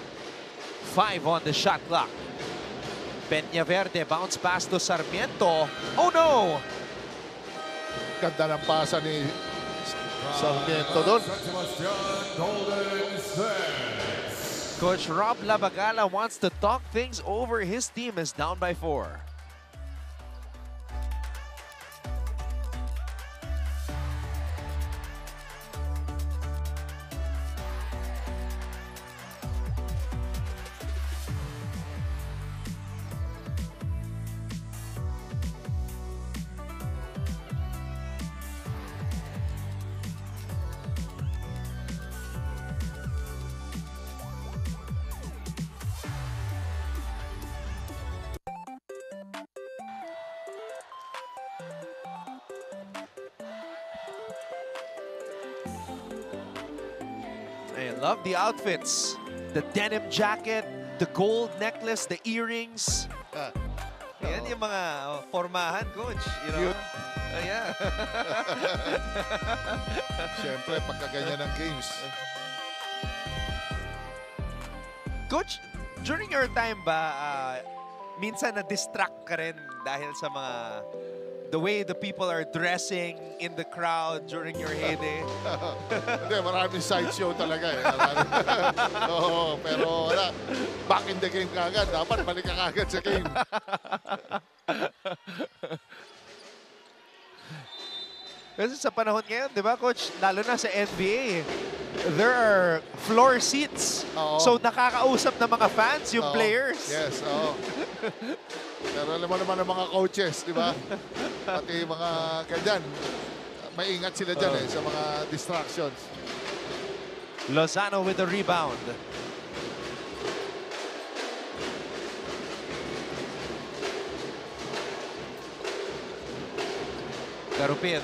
Speaker 1: 5 on the shot clock. Peñaverde bounce pass to Sarmiento. Oh no!
Speaker 2: Ganda ng pasa ni Sarmiento doon.
Speaker 1: Coach Rob Labagala wants to talk things over. His team is down by 4. I love the outfits. The denim jacket, the gold necklace, the earrings. Yan yung mga formahan, Coach. You know?
Speaker 2: Cute.
Speaker 1: Yeah.
Speaker 2: Siyempre, pagkaganyan ng games.
Speaker 1: Coach, during your time ba, minsan na-distract ka rin dahil sa mga the way the people are dressing in the crowd during your heyday?
Speaker 2: Hindi, maraming sideshow talaga eh. Oo, pero wala. Back in the game kagad. Dapat balik ka kagad sa game.
Speaker 1: Kasi sa panahon ngayon, di ba, Coach, lalo na sa NBA, there are floor seats.
Speaker 2: Oo.
Speaker 1: So nakakausap ng mga fans yung
Speaker 2: Oo.
Speaker 1: players.
Speaker 2: Yes, oo. Pero alam mo naman ng mga coaches, di ba? Pati mga ganyan. Maingat sila dyan eh sa mga distractions.
Speaker 1: Lozano with the rebound. Garupin.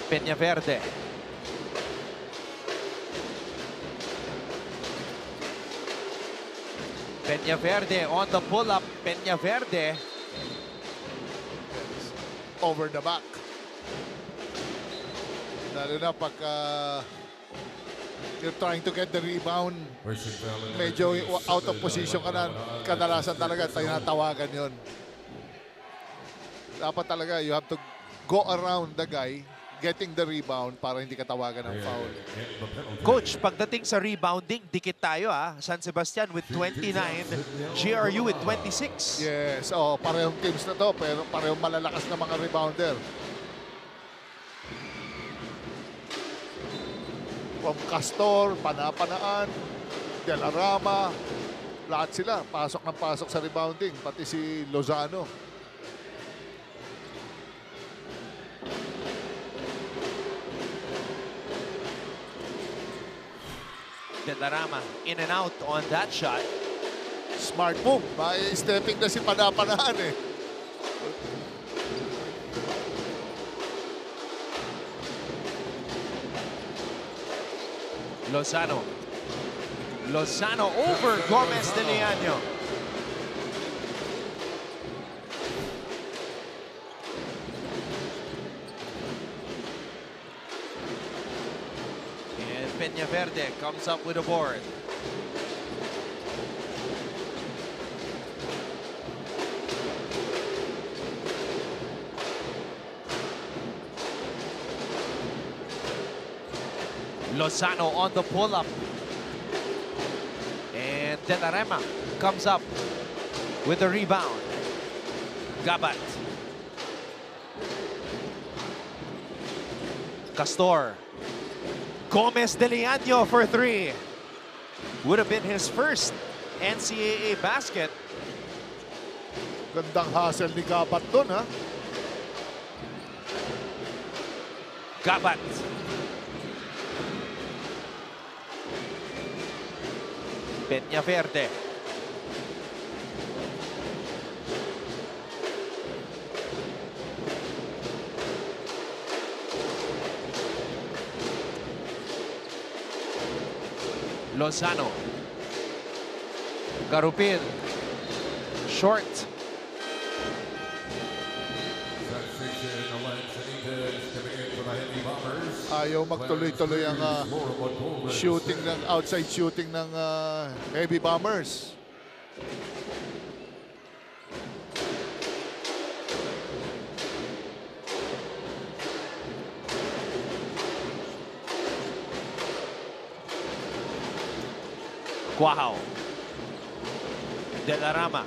Speaker 1: Peñaverde. Peñaverde on the pull-up. Peñaverde.
Speaker 2: Over the back. Lalo na pag you're trying to get the rebound, medyo out of position ka na, kadalasan talaga tinatawagan yon. Dapat talaga you have to go around the guy getting the rebound para hindi ka tawagan ng foul.
Speaker 1: Coach, pagdating sa rebounding, dikit tayo San Sebastian with 29, GRU with 26.
Speaker 2: Yes, parehong teams na to, pero parehong malalakas na mga rebounder. From Castor, Panapanaan, Delarama, lahat sila pasok ng pasok sa rebounding, pati si Lozano.
Speaker 1: Delarama in and out on that shot.
Speaker 2: Smart move. May stepping na si Panapanaan
Speaker 1: Lozano. Lozano over Gomez de Leaño. And Peñaverde comes up with a board. Lozano on the pull-up. And Delarama comes up with the rebound. Gabat. Castor. Gomez de Leaño for three. Would have been his first NCAA basket.
Speaker 2: Gandang hustle ni Gabat doon,
Speaker 1: Gabat. Peñaverde. Lozano. Garupin. Short.
Speaker 2: Ayaw magtuloy-tuloy ang shooting ng outside shooting ng Heavy Bombers.
Speaker 1: Quajao. Delarama.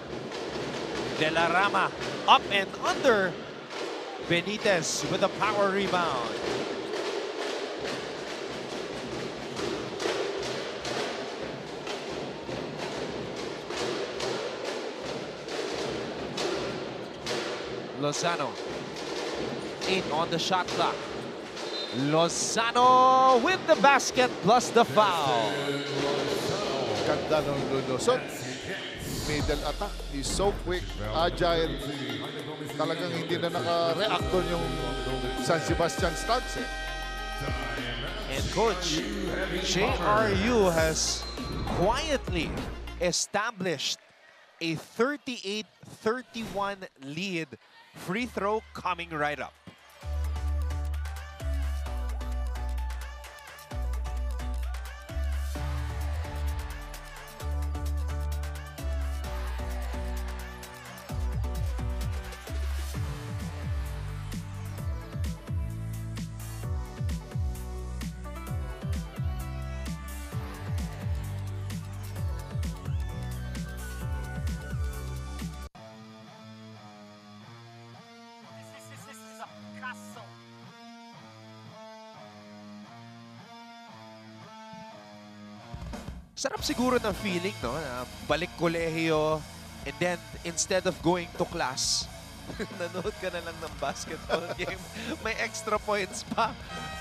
Speaker 1: Delarama up and under. Benitez with a power rebound. Lozano. 8 on the shot clock. Lozano with the basket plus the foul.
Speaker 2: Ganda ng lulusot. Middle attack. He's so quick, agile. Talagang hindi na naka-react doon yung San Sebastian Studs.
Speaker 1: And Coach, JRU has quietly established a 38-31 lead. Free throw coming right up. Sarap siguro ng feeling, no? Na balik kolehiyo, and then instead of going to class, nanood ka na lang ng basketball game. May extra points pa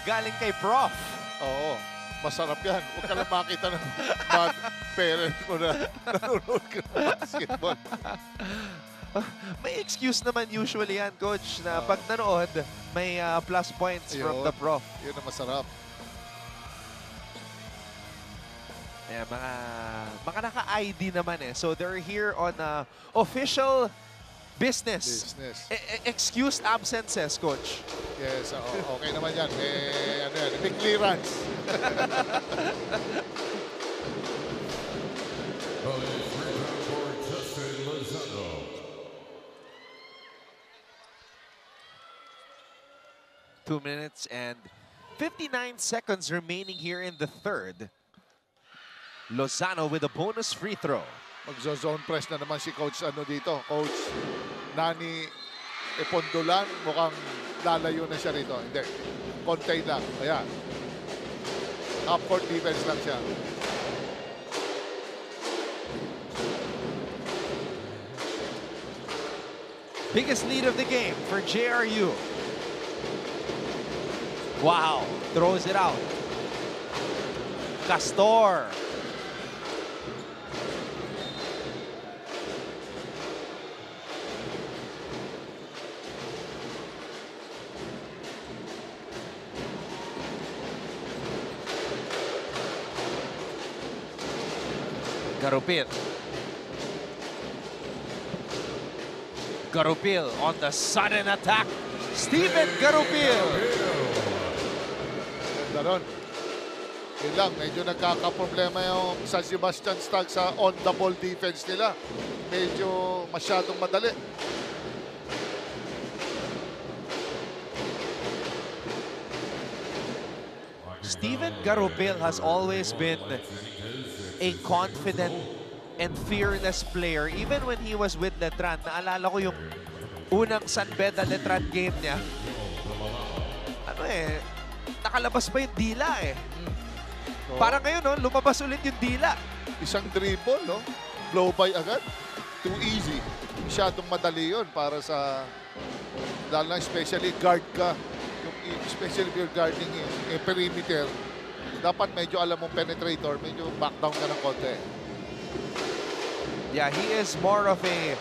Speaker 1: galing kay Prof.
Speaker 2: Oo. Masarap yan. Huwag ka lang makita ng bad parent mo na nanonood ka ng basketball.
Speaker 1: May excuse naman usually yan, Coach, na pag nanood, may plus points from the prof.
Speaker 2: Yun ang masarap.
Speaker 1: Yeah, mga naka-ID naman eh. So they're here on official business. Excused absences, Coach.
Speaker 2: Yes, okay naman yan. Ano yan, big clearance.
Speaker 1: Two minutes and 59 seconds remaining here in the third. Lozano with a bonus free throw.
Speaker 2: Magzo-zone press na naman si Coach dito. Coach Nani Epondolan. Mukhang lalayo na siya rito. Hindi. Contain lang. Ayan. Half-court defense lang siya.
Speaker 1: Biggest lead of the game for JRU. Wow. Throws it out. Castor. Garupil. Garupil on the sudden attack. Steven Garupil.
Speaker 2: Ganda ron. Yun lang, medyo nagkakaproblema yung San Sebastian Stag sa on-the-ball defense nila. Medyo masyadong madali.
Speaker 1: Steven Garupil has always been a confident and fearless player. Even when he was with Letran, naalala ko yung unang San Beda Letran game niya. Ano eh, nakalabas pa yung dila eh. Parang ngayon, no, lumabas ulit yung dila.
Speaker 2: Isang dribble, no? Blow by agad. Too easy. Masyadong madali yun para sa, lalo na especially guard ka. Especially if you're guarding yung perimeter, dapat medyo alam mong penetrator, medyo back down ka ng konti.
Speaker 1: Yeah, he is more of a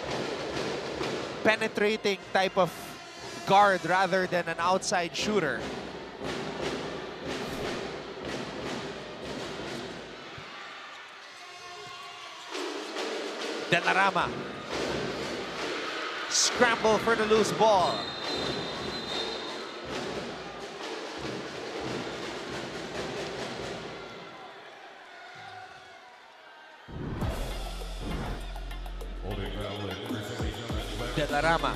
Speaker 1: penetrating type of guard rather than an outside shooter. Delarama. Scramble for the loose ball. Delarama.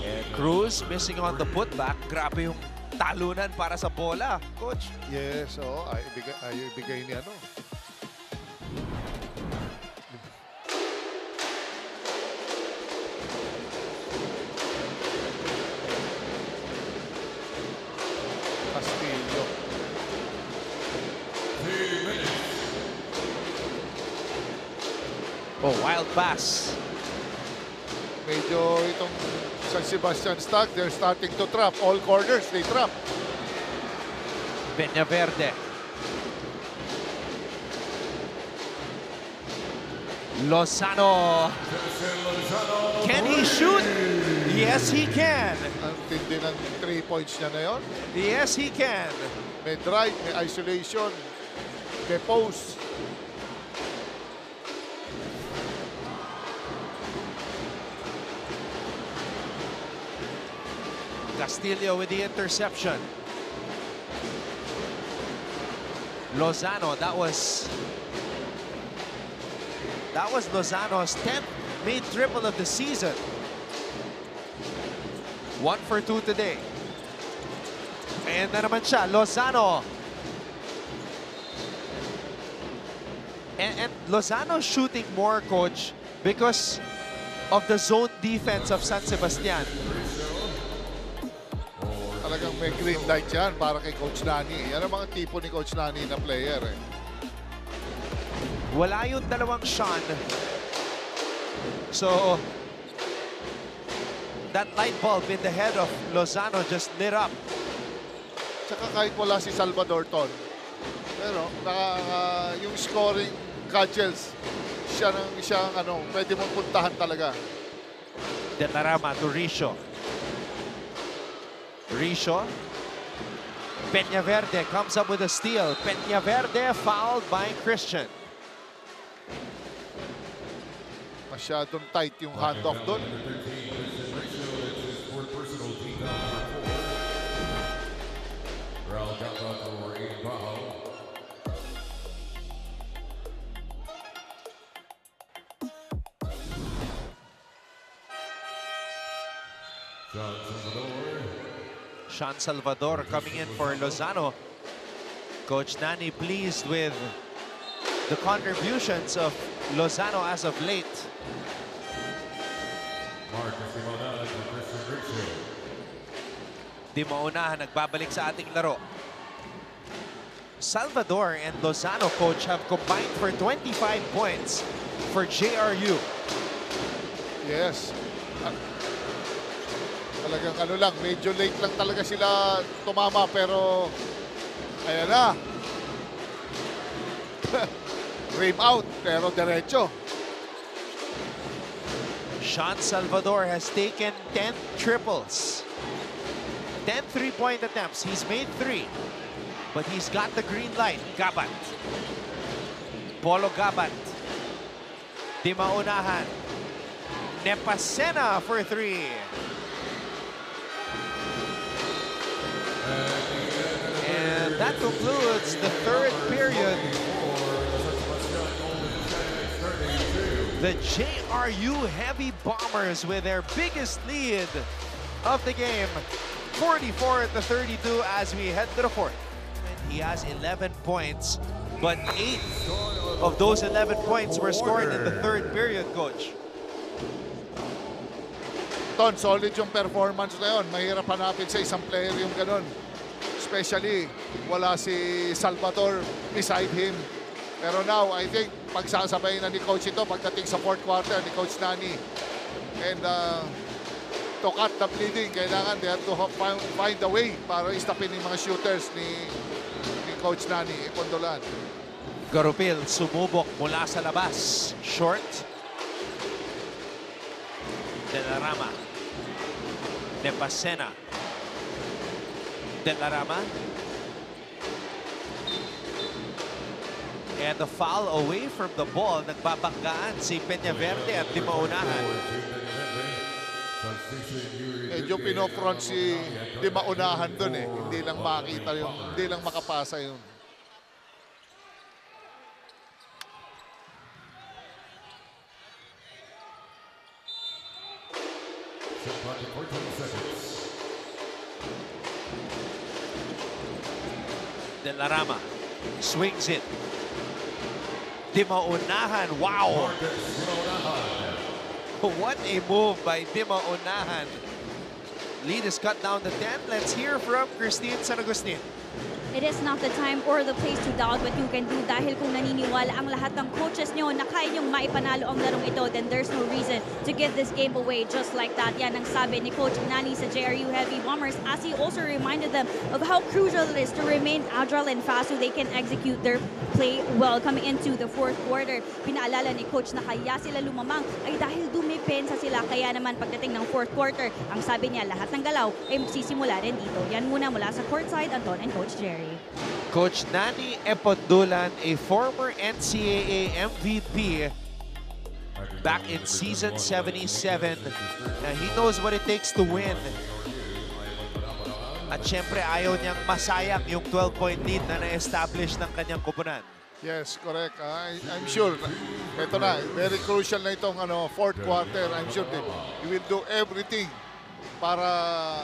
Speaker 1: And Cruz missing on the putback. Grabe yung talunan para sa bola, Coach.
Speaker 2: Yes, ayaw ibigay ni ano. Castillo.
Speaker 1: Oh, wild pass.
Speaker 2: Medyo itong San Sebastian Stag, they're starting to trap. All corners, they trap.
Speaker 1: Peñaverde. Lozano. Can he shoot? Yes, he can.
Speaker 2: Ang tindi ng 3 points niya na yun.
Speaker 1: Yes, he can.
Speaker 2: May drive, may isolation, may post.
Speaker 1: Castillo with the interception. Lozano, that was Lozano's 10th made triple of the season. 1 for 2 today. And na naman siya, Lozano. And Lozano shooting more, Coach, because of the zone defense of San Sebastian.
Speaker 2: Talagang may green light yan para kay Coach Nani. Yan ang mga tipo ni Coach Nani na player eh.
Speaker 1: Wala yung dalawang Sean. So, that light bulb in the head of Lozano just lit up.
Speaker 2: Tsaka kahit wala si Salvador Ton, Pero yung scoring gadgets, siyang pwede mong puntahan talaga.
Speaker 1: De La Rama to Richo. Richo. Peñaverde comes up with a steal. Peñaverde fouled by Christian.
Speaker 2: Masyadong tight yung handoff doon.
Speaker 1: Sean Salvador coming in for Lozano. Coach Nani pleased with the contributions of Lozano as of late. Di maunahan, nagbabalik sa ating laro. Salvador and Lozano, coach, have combined for 25 points for JRU.
Speaker 2: Yes. Talagang lang, medyo late lang talaga sila tumama pero ayan na. Frame out pero diretso.
Speaker 1: Sean Salvador has taken 10 triples. 10 3-point attempts. He's made 3. But he's got the green light. Gabat. Polo Gabat. Di maunahan. Nepasena for 3. And that concludes the third period. The JRU Heavy Bombers with their biggest lead of the game. 44-32 as we head to the fourth. He has 11 points, but 8 of those 11 points were scored in the third period, coach.
Speaker 2: Ton, solid yung performance na yun. Mahirap hanapin sa isang player yung ganun. Especially, wala si Salvador beside him. Pero now, I think, pagsasabay na ni Coach ito pagdating sa fourth quarter ni Coach Nani. And to cut the bleeding, kailangan they have to find a way para istapin yung mga shooters ni Coach Nani Ipondolan.
Speaker 1: Garupil sumubok mula sa labas. Short. De La Rama. Nepasena. De La Rama. And the foul away from the ball. Nagbabanggaan si Peñaverde at di maunahan.
Speaker 2: Medyo pinofront si di maunahan doon eh. Hindi lang makita yung, hindi lang makapasa yun.
Speaker 1: De La Rama swings it. Di maunahan. Wow! What a move by Di maunahan. Lead is cut down to 10. Let's hear from Christine San Agustin.
Speaker 3: It is not the time or the place to doubt what you can do dahil kung naniniwala ang lahat ng coaches nyo na kaya nyong maipanalo ang larong ito, then there's no reason to give this game away just like that. Yan ang sabi ni Coach Nani sa JRU Heavy Bombers as he also reminded them of how crucial it is to remain agile and fast so they can execute their play well coming into the fourth quarter. Pinaalala ni Coach na kaya sila lumamang ay dahil dumipensa sila. Kaya naman pagdating ng fourth quarter, ang sabi niya lahat ng galaw ay magsisimula rin dito. Yan muna mula sa courtside, Anton and Coach Jerry.
Speaker 1: Coach Nani Ipondolan, a former NCAA MVP back in season 77. He knows what it takes to win. At syempre ayaw niyang masayang yung 12-point lead na na-establish ng kanyang koponan.
Speaker 2: Yes, correct. I'm sure. Ito na, very crucial na itong fourth quarter. I'm sure that he will do everything para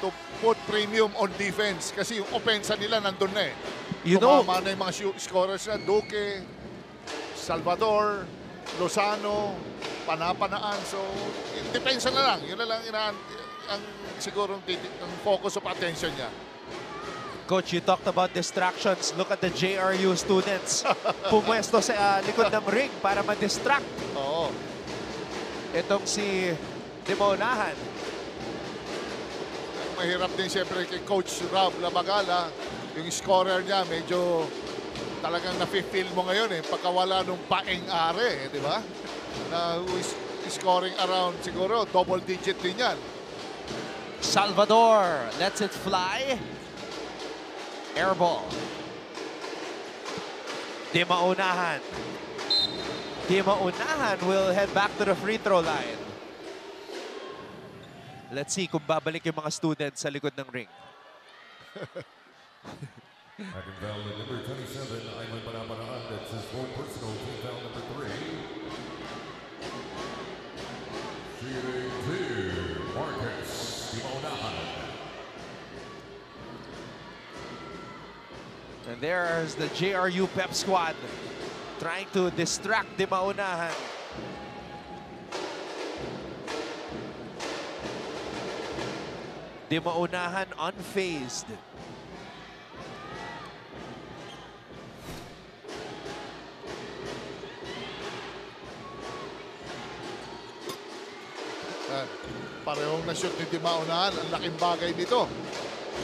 Speaker 2: to put premium on defense kasi yung offense nila nandun na eh. Tumama na yung mga scorers na Duque, Salvador, Lozano, Panapanaan. So, depensa na lang. Yun na lang ang siguro ang focus of attention niya.
Speaker 1: Coach, you talked about distractions. Look at the JRU students. Pumwesto sa likod ng ring para ma-distract.
Speaker 2: Oo.
Speaker 1: Itong si Di maunahan.
Speaker 2: Mahirap din siyempre kay Coach Rob Labagala yung scorer niya medyo talagang nafe-feel mo ngayon pagkawala nung paeng are, di ba? Na who is scoring around siguro double digit din yan.
Speaker 1: Salvador lets it fly. Air ball. Di maunahan. Di maunahan will head back to the free throw line. Let's see kung babalik yung mga students sa likod ng ring.
Speaker 4: Second foul at number 27, Ayman Panapanaan. That's his fourth personal, team foul number 3. Shooting 2, Marcus Timonahan.
Speaker 1: And there's the JRU Pep squad trying to distract Di Maunahan. Di Maunahan unfazed.
Speaker 2: Parehong na-shoot ni Di Maunahan. Ang laking bagay dito.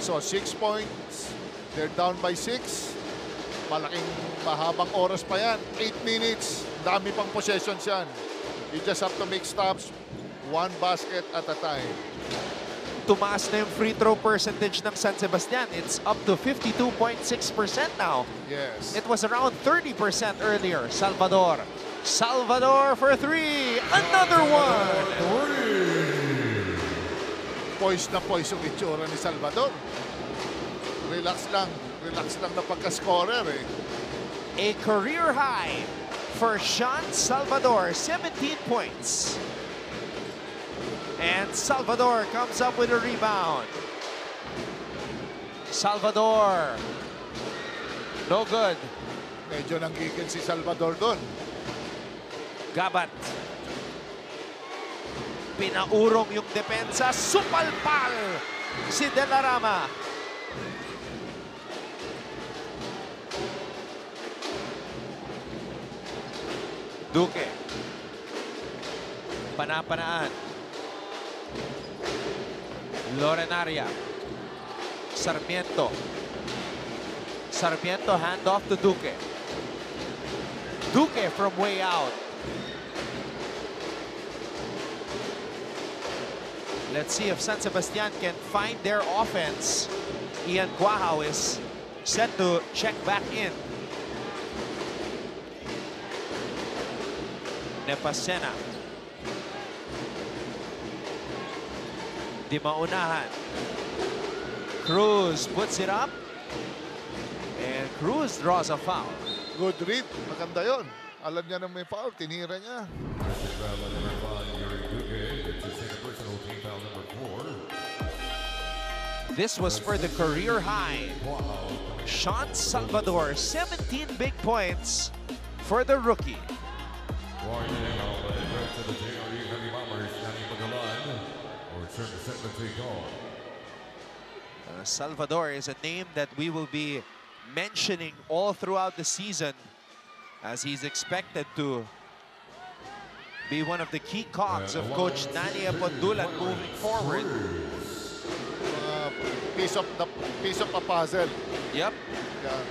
Speaker 2: So, 6 points. They're down by 6. Malaking mahabang oras pa yan. 8 minutes. Dami pang possessions yan. You just have to make stops. One basket at a time.
Speaker 1: Tumaas na yung free throw percentage ng San Sebastian. It's up to 52.6% now.
Speaker 2: Yes.
Speaker 1: It was around 30% earlier. Salvador. Salvador for 3. Another one.
Speaker 2: Poise na poise yung itsura ni Salvador. Relax lang. Relax lang na pagka-scorer
Speaker 1: A career high for Sean Salvador. 17 points. And Salvador comes up with a rebound. Salvador. No good.
Speaker 2: Medyo nanggigil si Salvador doon.
Speaker 1: Gabat. Pinaurong yung depensa. Supalpal si De La Rama. Duque. Panapanaan. Lorenaria. Sarmiento. Sarmiento hand off to Duque. Duque from way out. Let's see if San Sebastian can find their offense. Ian Guajao is set to check back in. Nepasena. Di Maunahan. Cruz puts it up. And Cruz draws a foul.
Speaker 2: Good read. Maganda yun. Alam niya na may foul. Tinira niya.
Speaker 4: Second foul at number 5, Yuri Duque. That's his second personal, team foul number 4.
Speaker 1: This was for the career high. Sean Salvador, 17 big points for the rookie.
Speaker 4: Warning now, but it went to the JRU Heavy Bombers standing for the line. Or turn to set the take on.
Speaker 1: Salvador is a name that we will be mentioning all throughout the season, as he's expected to be one of the key cogs of Coach Nani Apondulan moving forward.
Speaker 2: Piece of a puzzle.
Speaker 1: Yep.
Speaker 2: Yeah.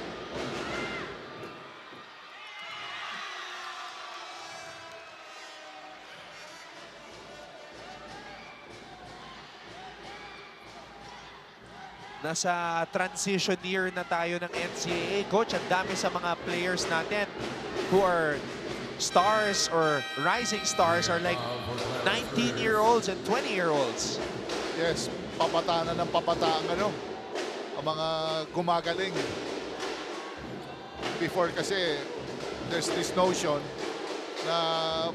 Speaker 1: Nasa transition year na tayo ng NCAA. Coach, ang dami sa mga players natin who are stars or rising stars are like 19-year-olds and 20-year-olds.
Speaker 2: Yes, papata na ng papata ang mga gumagaling. Before kasi, there's this notion na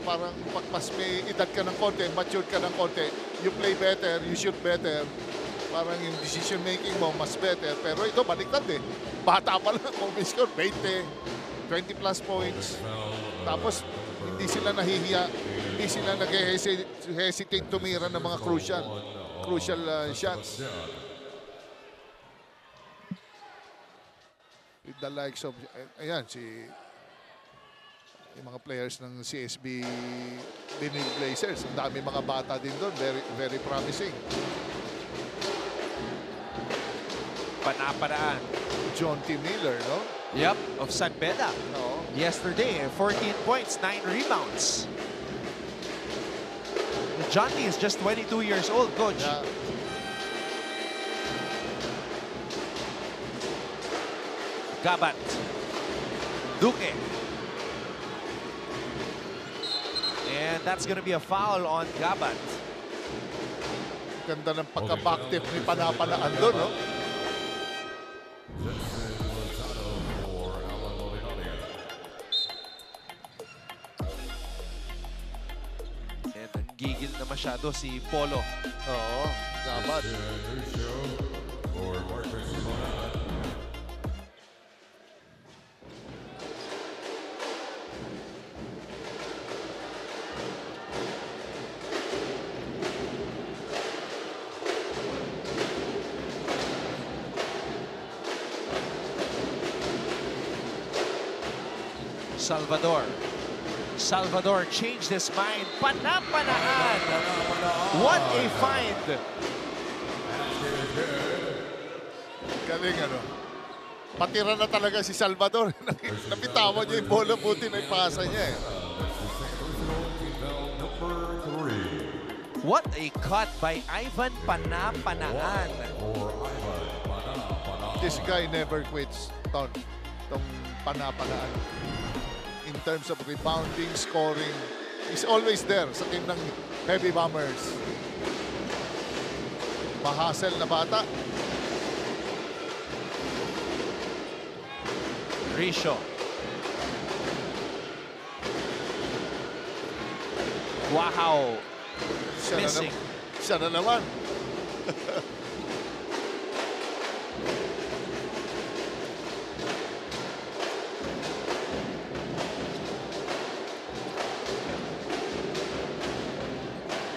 Speaker 2: parang pag mas may edad ka ng konti, matured ka ng konti, you play better, you shoot better, parang yung decision making mo mas better. Pero ito, baliktad Bata pa lang, kung score 20, 20 plus points. Tapos, hindi sila nahihiya, hindi sila nag-hesitate tumira ng mga crucial shots. With the likes of, ayan, yung mga players ng CSB Benil Blazers. Ang dami mga bata din doon. Very, very promising.
Speaker 1: Panaparaan.
Speaker 2: John T. Miller, no?
Speaker 1: Yep, of San Beda.
Speaker 2: Oo.
Speaker 1: Yesterday, 14 points, 9 rebounds. John T is just 22 years old, coach.
Speaker 2: Yeah.
Speaker 1: Gabat. Duque. And that's going to be a foul on Gabat.
Speaker 2: Ganda ng pagka-back-tip ni Panapanaan doon, no?
Speaker 4: Jensen Lozano for Alan Lodinania.
Speaker 1: And nanggigil na masyado si Polo.
Speaker 2: Oo, dapat.
Speaker 4: Lucio for Marcus Monan.
Speaker 1: Salvador. Salvador changed his mind. Panapanaan. What a find.
Speaker 2: Galing, ano? Patira na talaga si Salvador. Napitawan niya yung bola, buti na ipasa niya eh.
Speaker 4: Number 3
Speaker 1: What a cut by Ivan Panapanaan.
Speaker 4: for Ivan Panapanaan.
Speaker 2: This guy never quits, Ton. Itong Panapanaan. In terms of rebounding, scoring, he's always there sa team ng Heavy Bombers. Mahasel na bata.
Speaker 1: Risho. Wow. Missing.
Speaker 2: Siya na naman.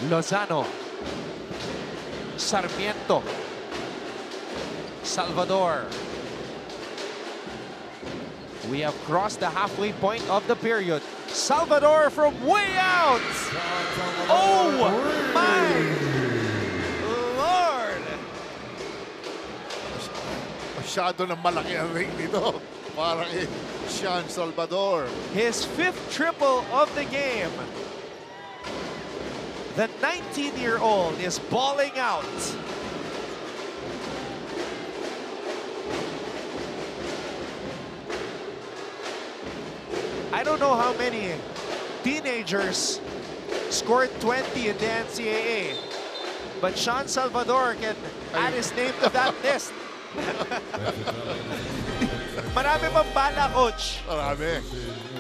Speaker 1: Lozano. Sarmiento. Salvador. We have crossed the halfway point of the period. Salvador from way out. Oh my Lord.
Speaker 2: Masyado ng malaki ang ring nito. Para kay Sean Salvador.
Speaker 1: His 5th triple of the game. The 19-year-old is balling out. I don't know how many teenagers scored 20 in the NCAA, but Sean Salvador can add his name to that list. Marami pang bala, coach.
Speaker 2: Marami.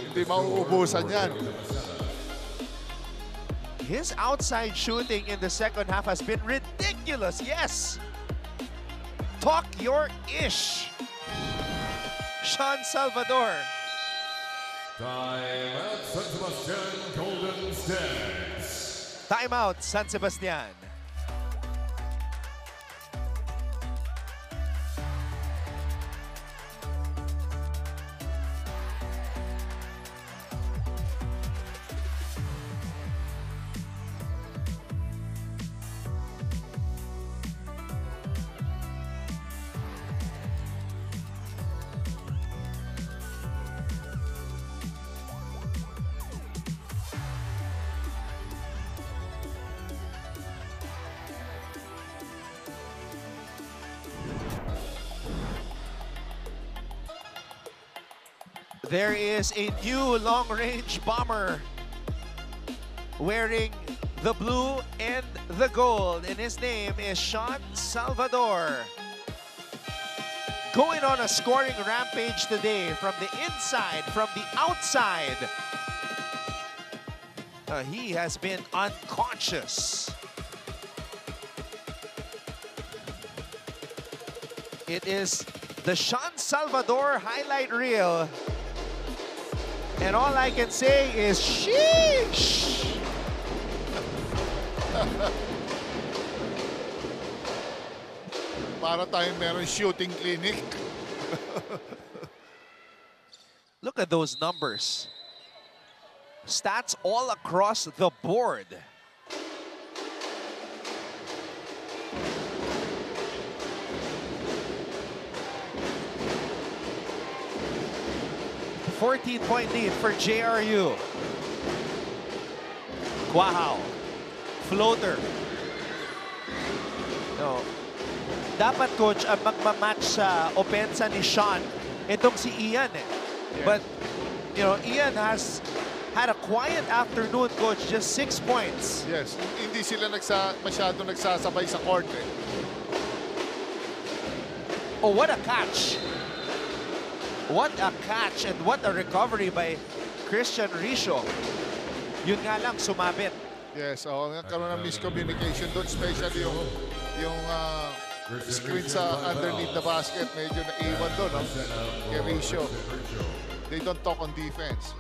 Speaker 2: Hindi mauubusan yan.
Speaker 1: His outside shooting in the second half has been ridiculous. Yes. Talk your ish. Sean Salvador.
Speaker 4: Time at San Sebastian Golden Stands.
Speaker 1: Timeout, San Sebastian. There is a new long-range bomber wearing the blue and the gold, and his name is Sean Salvador. Going on a scoring rampage today from the inside, from the outside. He has been unconscious. It is the Sean Salvador highlight reel. And all I can say is, sheesh!
Speaker 2: Para tayong meron shooting clinic.
Speaker 1: Look at those numbers. Stats all across the board. 14-point lead for JRU. Quahao. Floater. No. Dapat, coach, ang magmamatch sa opensa ni Sean, itong si Ian eh.
Speaker 2: Yeah.
Speaker 1: But, you know, Ian has had a quiet afternoon, coach, just 6 points.
Speaker 2: Yes, hindi sila masyado nagsasabay sa court eh.
Speaker 1: Oh, what a catch. What a catch and what a recovery by Christian Risho. Yun nga lang, sumabit.
Speaker 2: Yes, nagkaroon ng miscommunication doon, especially yung screen sa underneath the basket, medyo naiwan doon, no? Kay Risho. They don't talk on defense.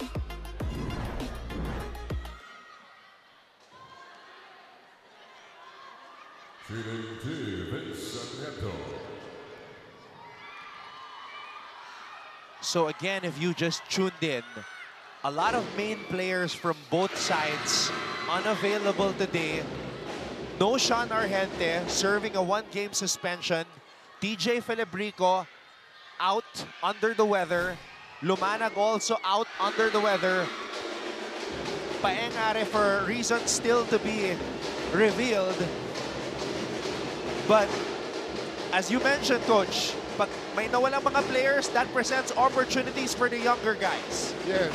Speaker 4: Shooting 2, Vincent Nieto.
Speaker 1: So again, if you just tuned in, a lot of main players from both sides unavailable today. No Sean Argente, serving a 1-game suspension. TJ Felebrico out under the weather. Lumanag also out under the weather. Paengare for reasons still to be revealed. But as you mentioned, Coach, pag may nawalang mga players, that presents opportunities for the younger guys.
Speaker 2: Yes.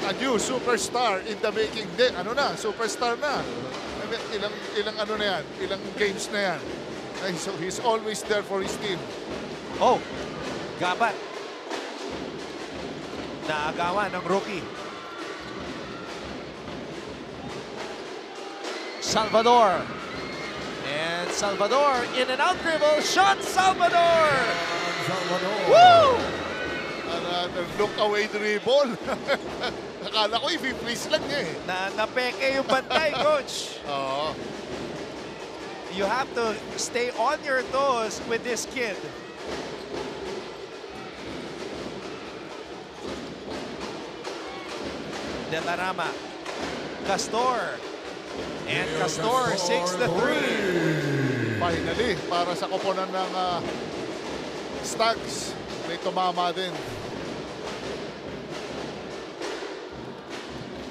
Speaker 2: A new superstar in the making din. Ano na, superstar na. Ilang ano na yan, ilang games na yan. And so he's always there for his team.
Speaker 1: Oh, Gabat. Naagawan ng rookie. Salvador. And Salvador in and out dribble. Sean Salvador. Woo!
Speaker 2: Another look away dribble. Akala ko i-freeze lang niya eh.
Speaker 1: Napeke yung bantay, Coach.
Speaker 2: Oo.
Speaker 1: You have to stay on your toes with this kid. De La Rama. Castor. And Castor, 6-3.
Speaker 2: Finally, para sa koponan ng Stags, may tumama din.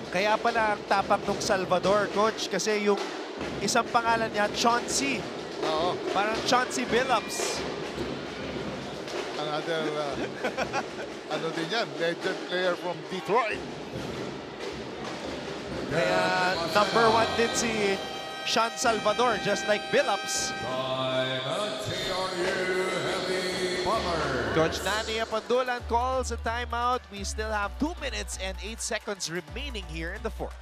Speaker 1: Kaya pala ang tapak ng Salvador, Coach, kasi yung isang pangalan niya, Chauncey.
Speaker 2: Oo.
Speaker 1: Parang Chauncey Billups.
Speaker 2: Another, ano din yan, legend player from Detroit.
Speaker 1: Kaya number 1 din si Sean Salvador, just like Billups.
Speaker 4: Time out, JRU Heavy Bomber.
Speaker 1: Coach Nani Apandulan calls a timeout. We still have 2 minutes and 8 seconds remaining here in the fourth.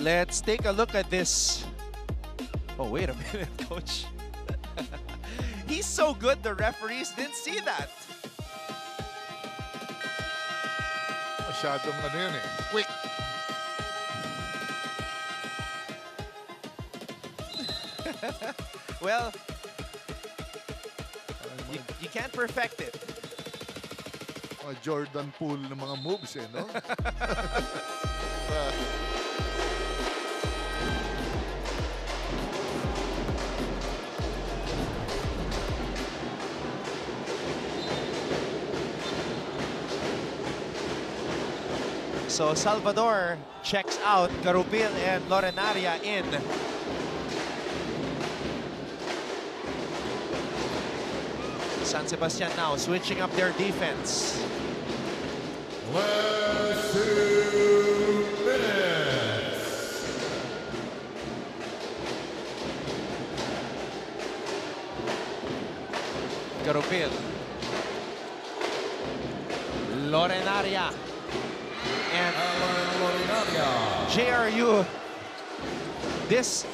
Speaker 1: Let's take a look at this. Oh, wait a minute, Coach. He's so good, the referees didn't see that.
Speaker 2: Masyadong ano yun eh. Quick.
Speaker 1: Well, you can't perfect it.
Speaker 2: Mga Jordan Poole ng mga moves eh, no?
Speaker 1: So Salvador checks out, Garupil and Lorenaria in. San Sebastian now switching up their defense.
Speaker 4: Last 2 minutes.
Speaker 1: Garupil. Lorenaria. And JRU, this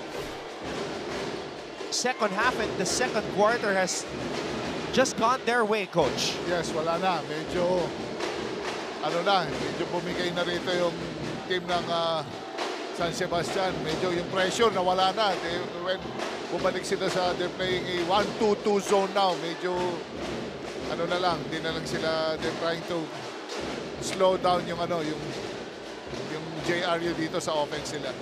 Speaker 1: second half and the second quarter has just gone their way, Coach.
Speaker 2: Yes, wala na. Medyo, medyo bumigay na rito yung team ng San Sebastian. Medyo yung pressure nawala na. When bumalik sila they're playing a 1-2-2 zone now. Medyo, di na lang sila, they're trying to slow down yung JRU dito sa offense nila.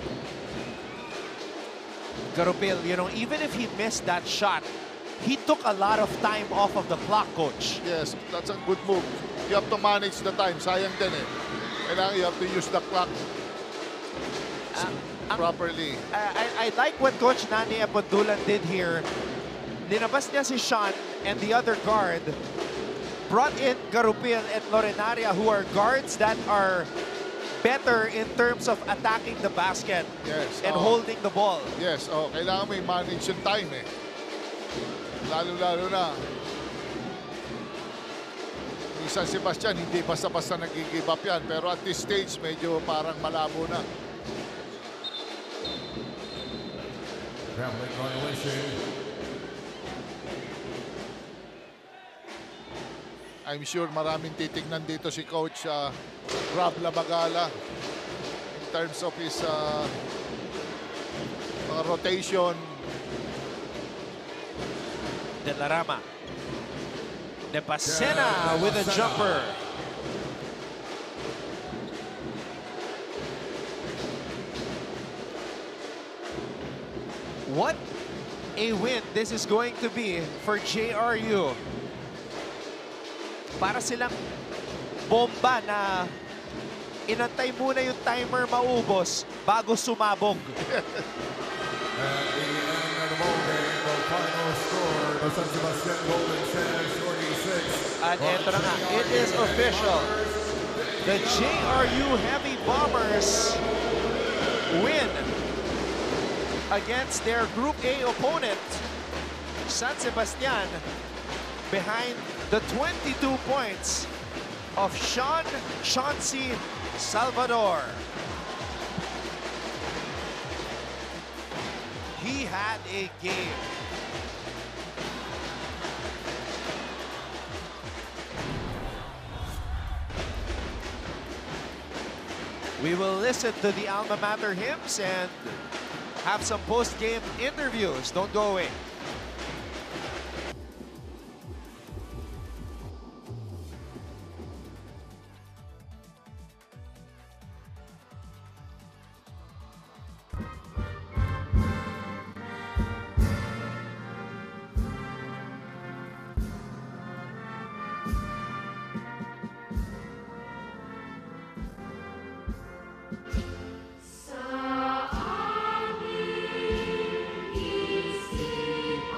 Speaker 1: Garupil, even if he missed that shot, he took a lot of time off of the clock, Coach.
Speaker 2: Yes, that's a good move. You have to manage the time. Sayang din eh. Kailangan you have to use the clock properly.
Speaker 1: I like what Coach Nani Abundulan did here. Linabas niya si Sean and the other guard, brought in Garupil and Lorenaria, who are guards that are better in terms of attacking the basket and holding the ball.
Speaker 2: Yes, kailangan may manage yung time eh. Lalo-lalo na. Yung San Sebastian, hindi basta-basta nag-give up yan. Pero at this stage, medyo parang malabo na.
Speaker 4: Gambling violation.
Speaker 2: I'm sure maraming titignan dito si Coach Rob Labagala in terms of his mga rotation.
Speaker 1: De La Rama. De Pasena with a jumper. What a win this is going to be for JRU. Para silang bomba na inantay muna yung timer maubos bago sumabog.
Speaker 4: At the end of the ball game, the final score, the San Sebastian Golden Sands 46.
Speaker 1: At eto na nga, it is official. The JRU Heavy Bombers win against their Group A opponent, San Sebastian, behind the 22 points of Sean Chauncey Salvador. He had a game. We will listen to the alma mater hymns and have some post-game interviews. Don't go away.
Speaker 5: Sa amin isip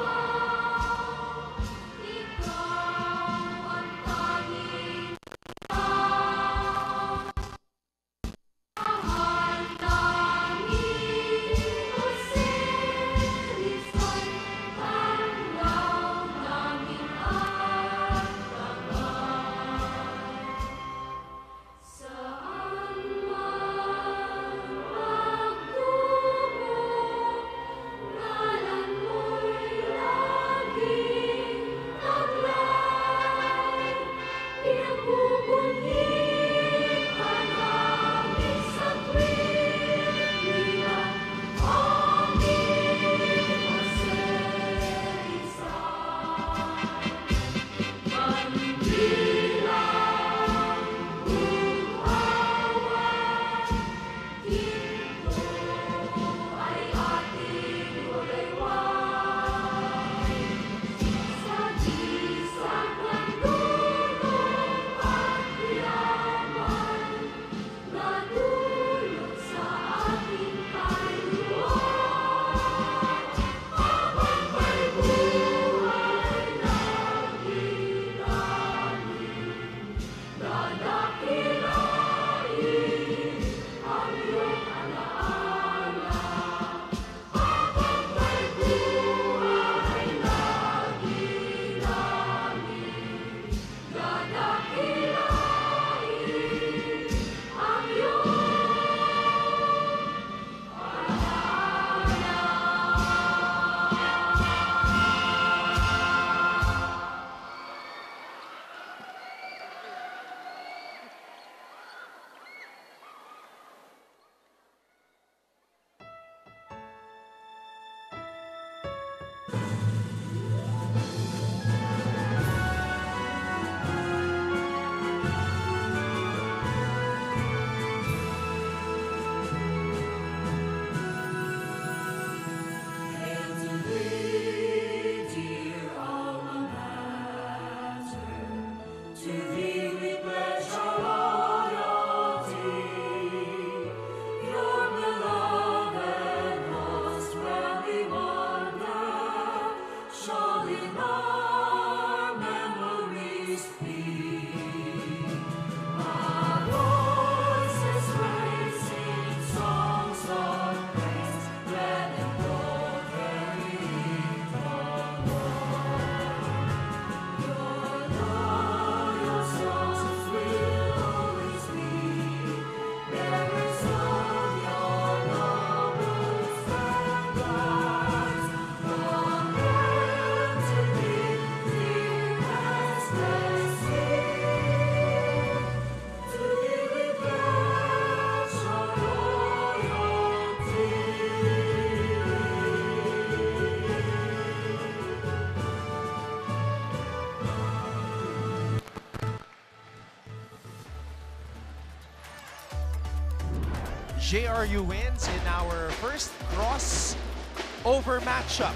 Speaker 1: JRU wins in our first crossover matchup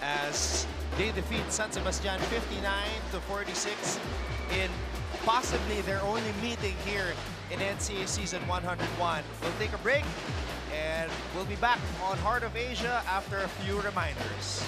Speaker 1: as they defeat San Sebastian 59-46 in possibly their only meeting here in NCAA Season 101. We'll take a break and we'll be back on Heart of Asia after a few reminders.